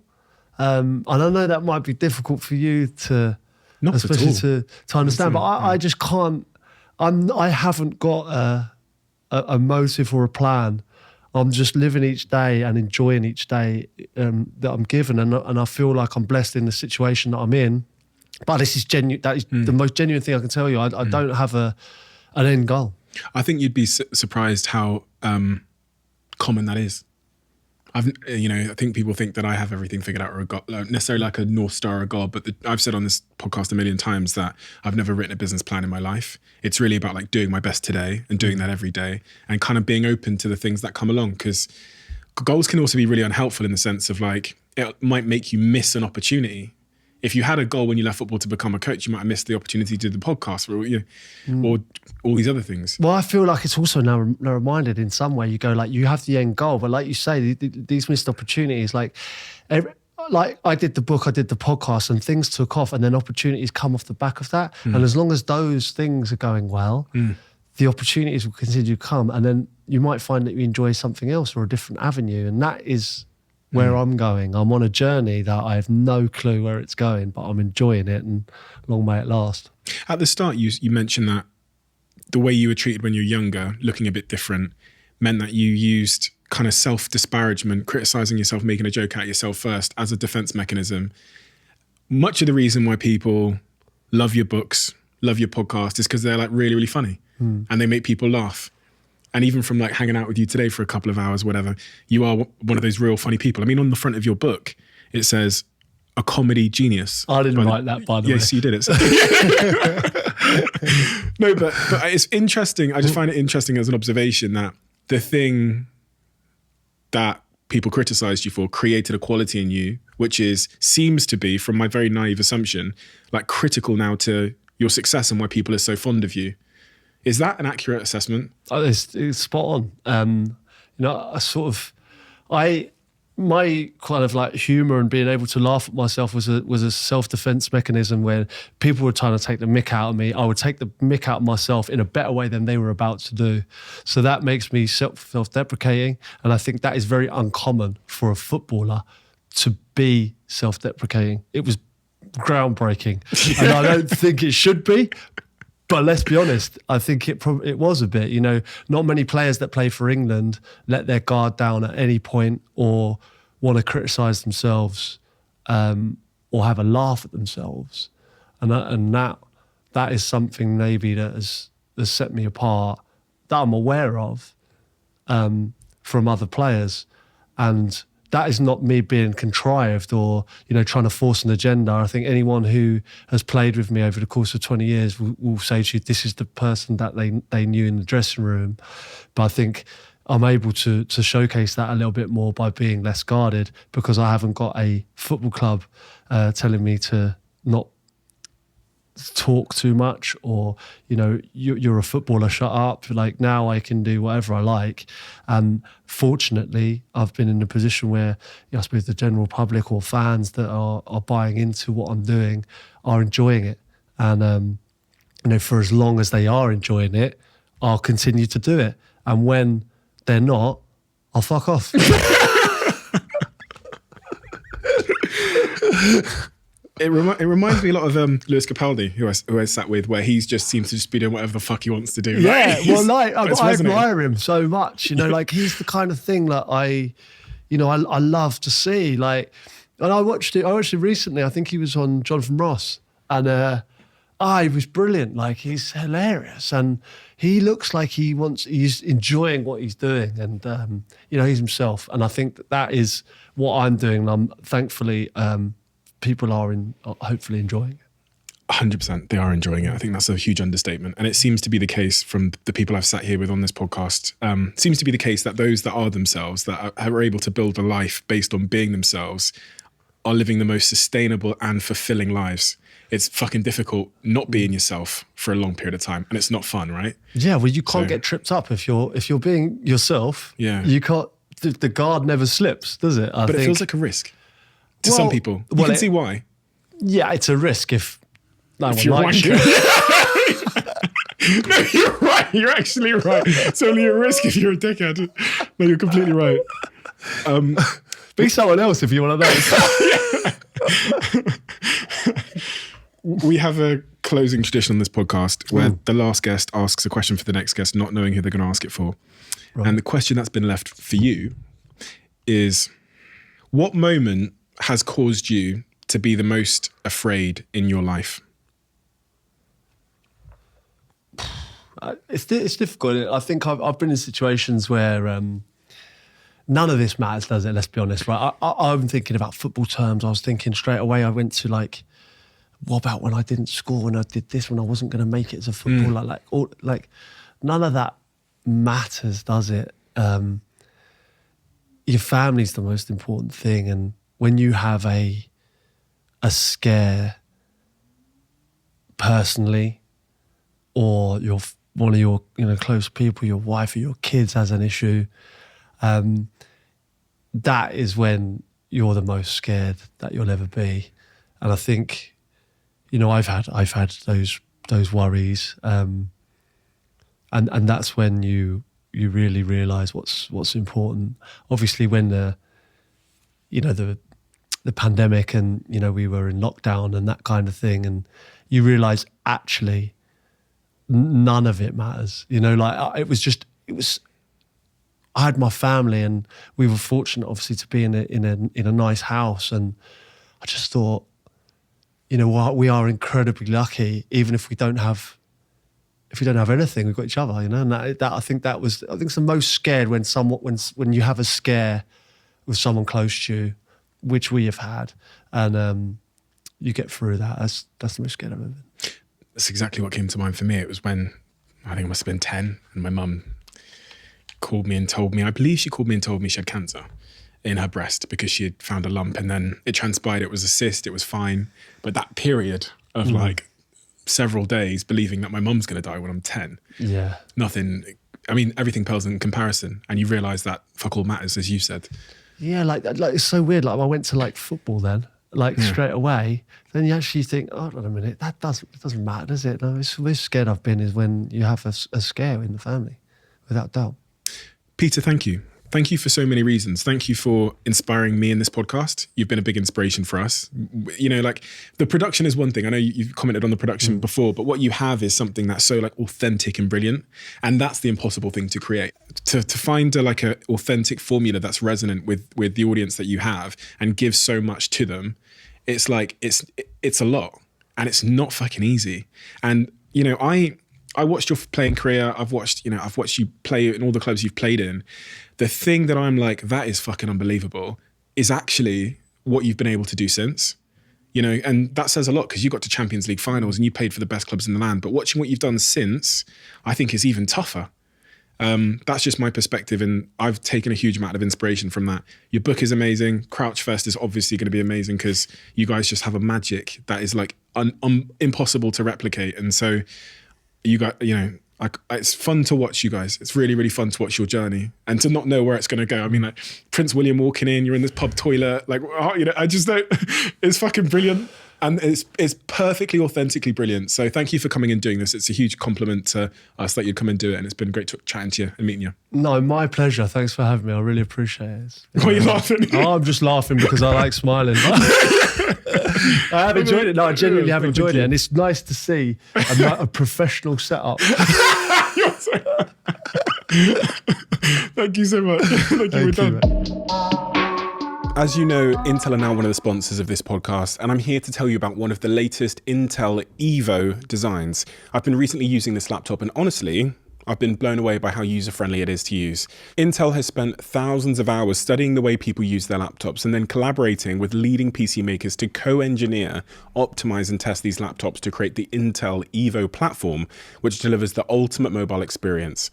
And I know that might be difficult for you to, especially to understand. But I just can't. I haven't got a motive or a plan. I'm just living each day and enjoying each day that I'm given, and I feel like I'm blessed in the situation that I'm in. But this is genuine. That is the most genuine thing I can tell you. I don't have an end goal. I think you'd be surprised how common that is. I think people think that I have everything figured out, or a God, necessarily like a North Star or a God. But I've said on this podcast a million times that I've never written a business plan in my life. It's really about like doing my best today and doing that every day, and kind of being open to the things that come along. Because goals can also be really unhelpful in the sense of like, it might make you miss an opportunity. If you had a goal when you left football to become a coach, you might have missed the opportunity to do the podcast or all these other things. Well, I feel like it's also narrow-minded in some way. You go like, you have the end goal, but like you say, these missed opportunities, like I did the book, I did the podcast, and things took off, and then opportunities come off the back of that. And as long as those things are going well, the opportunities will continue to come, and then you might find that you enjoy something else or a different avenue, and that is where I'm going. I'm on a journey that I have no clue where it's going, but I'm enjoying it, and long may it last. At the start, you mentioned that the way you were treated when you were younger, looking a bit different, meant that you used kind of self-disparagement, criticizing yourself, making a joke out of yourself first as a defense mechanism. Much of the reason why people love your books, love your podcast, is because they're like really, really funny and they make people laugh. And even from like hanging out with you today for a couple of hours, whatever, you are one of those real funny people. I mean, on the front of your book, it says a comedy genius. I didn't write that, by the way. Yes, you did it. No, but it's interesting. I just find it interesting as an observation that the thing that people criticized you for created a quality in you, which seems to be, from my very naive assumption, like critical now to your success and why people are so fond of you. Is that an accurate assessment? It's spot on. My kind of like humor and being able to laugh at myself was a self-defense mechanism where people were trying to take the mick out of me. I would take the mick out of myself in a better way than they were about to do. So that makes me self-deprecating. And I think that is very uncommon for a footballer to be self-deprecating. It was groundbreaking. And I don't think it should be. But let's be honest, I think it was a bit. Not many players that play for England let their guard down at any point or want to criticise themselves or have a laugh at themselves. And that is something maybe that has set me apart, that I'm aware of from other players. And that is not me being contrived or, trying to force an agenda. I think anyone who has played with me over the course of 20 years will say to you, this is the person that they knew in the dressing room. But I think I'm able to showcase that a little bit more by being less guarded, because I haven't got a football club telling me to not talk too much, or you're a footballer, shut up. Like, now I can do whatever I like, and fortunately I've been in a position where I suppose the general public or fans that are buying into what I'm doing are enjoying it, and for as long as they are enjoying it, I'll continue to do it, and when they're not, I'll fuck off. It reminds me a lot of Lewis Capaldi, who I sat with, where he just seems to just be doing whatever the fuck he wants to do. Yeah, I admire him so much. Like, he's the kind of thing that I love to see. Like, and I watched it recently. I think he was on Jonathan Ross, and he was brilliant. Like, he's hilarious, and he looks like he's enjoying what he's doing, and he's himself. And I think that is what I'm doing. And I'm thankfully. People are hopefully enjoying it. 100%, they are enjoying it. I think that's a huge understatement. And it seems to be the case from the people I've sat here with on this podcast. Seems to be the case that those that are themselves, that are able to build a life based on being themselves, are living the most sustainable and fulfilling lives. It's fucking difficult not being yourself for a long period of time, and it's not fun, right? Yeah, well, you can't get tripped up if you're being yourself. Yeah, you can't. The guard never slips, does it? But it feels like a risk. To some people. You can see why. Yeah, it's a risk if no one you're likes you. No, you're right. You're actually right. It's only a risk if you're a dickhead. No, you're completely right. Be someone else if you want to know. We have a closing tradition on this podcast where the last guest asks a question for the next guest, not knowing who they're going to ask it for. Right. And the question that's been left for you is, what moment has caused you to be the most afraid in your life? It's difficult. I think I've been in situations where none of this matters, does it? Let's be honest, right? I'm thinking about football terms. I was thinking straight away. I went to like, what about when I didn't score? When I did this? When I wasn't going to make it as a footballer? Like none of that matters, does it? Your family's the most important thing, and when you have a scare personally, or one of your close people, your wife or your kids has an issue, that is when you're the most scared that you'll ever be. And I think, I've had those worries, and that's when you really realise what's important. Obviously, when the pandemic and we were in lockdown and that kind of thing, and you realise actually none of it matters. It was. I had my family, and we were fortunate, obviously, to be in a nice house. And I just thought, we are incredibly lucky. Even if we don't have anything, we've got each other. And that I think it's the most scared when you have a scare with someone close to you, which we have had, and you get through that. That's the most scared I've ever been. That's exactly what came to mind for me. It was when I think I must have been 10, and my mum called me and told me, I believe she called me and told me she had cancer in her breast because she had found a lump, and then it transpired it was a cyst, it was fine. But that period of like several days believing that my mum's going to die when I'm 10, everything pales in comparison, and you realise that fuck all matters, as you said. Yeah, like it's so weird. Like I went to like football then, straight away. Then you actually think, oh, hold on a minute, it doesn't matter, does it? No, it's most scared I've been is when you have a scare in the family, without doubt. Peter, thank you. Thank you for so many reasons. Thank you for inspiring me in this podcast. You've been a big inspiration for us. The production is one thing. I know you've commented on the production before, but what you have is something that's so like authentic and brilliant. And that's the impossible thing to create. To find a authentic formula that's resonant with the audience that you have and give so much to them, it's like, it's a lot, and it's not fucking easy. And, I watched your playing career. I've watched you play in all the clubs you've played in. The thing that I'm like, that is fucking unbelievable, is actually what you've been able to do since, and that says a lot because you got to Champions League finals and you played for the best clubs in the land. But watching what you've done since, I think is even tougher. That's just my perspective, and I've taken a huge amount of inspiration from that. Your book is amazing. Crouch Fest is obviously going to be amazing because you guys just have a magic that is like impossible to replicate. And so you got, it's fun to watch you guys. It's really, really fun to watch your journey and to not know where it's going to go. I mean, like Prince William walking in, you're in this pub toilet, I just don't, it's fucking brilliant. And it's perfectly authentically brilliant. So thank you for coming and doing this. It's a huge compliment to us that you'd come and do it. And it's been great chatting to you and meeting you. No, my pleasure. Thanks for having me. I really appreciate it. Why are you laughing? Oh, I'm just laughing because I like smiling. I have enjoyed it. No, I genuinely have enjoyed it. And it's nice to see a professional setup. Thank you so much. Thank you. We're done. As you know, Intel are now one of the sponsors of this podcast, and I'm here to tell you about one of the latest Intel Evo designs. I've been recently using this laptop, and honestly, I've been blown away by how user-friendly it is to use. Intel has spent thousands of hours studying the way people use their laptops and then collaborating with leading PC makers to co-engineer, optimize and test these laptops to create the Intel Evo platform, which delivers the ultimate mobile experience.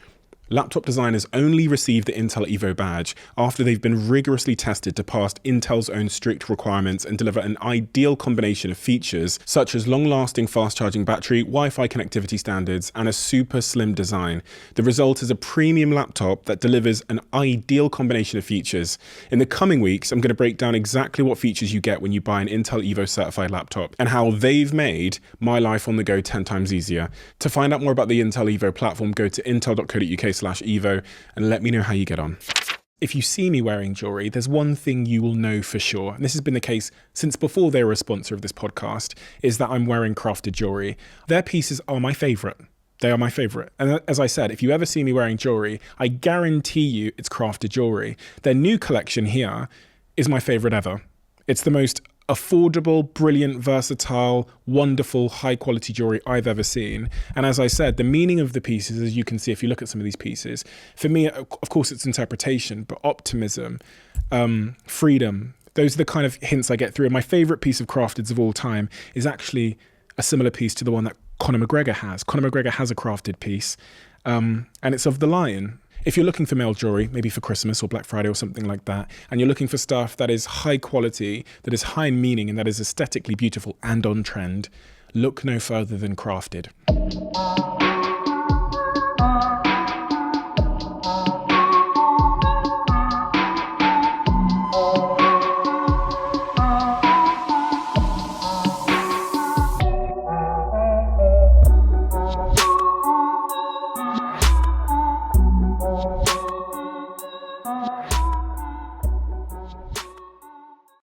Laptop designers only receive the Intel Evo badge after they've been rigorously tested to pass Intel's own strict requirements and deliver an ideal combination of features such as long-lasting fast-charging battery, Wi-Fi connectivity standards, and a super slim design. The result is a premium laptop that delivers an ideal combination of features. In the coming weeks, I'm going to break down exactly what features you get when you buy an Intel Evo certified laptop and how they've made my life on the go 10 times easier. To find out more about the Intel Evo platform, go to intel.co.uk/Evo and let me know how you get on. If you see me wearing jewelry, there's one thing you will know for sure, and this has been the case since before they were a sponsor of this podcast, is that I'm wearing crafted jewelry. Their pieces are my favorite. They are my favorite. And as I said, if you ever see me wearing jewelry, I guarantee you it's crafted jewelry. Their new collection here is my favorite ever. It's the most affordable, brilliant, versatile, wonderful, high quality jewelry I've ever seen. And as I said, the meaning of the pieces, as you can see if you look at some of these pieces, for me, of course, it's interpretation, but optimism, freedom, those are the kind of hints I get through. And my favorite piece of crafteds of all time is actually a similar piece to the one that Conor McGregor has. Conor McGregor has a crafted piece, and it's of the lion. If you're looking for male jewelry, maybe for Christmas or Black Friday or something like that, and you're looking for stuff that is high quality, that is high in meaning, and that is aesthetically beautiful and on trend, look no further than crafted.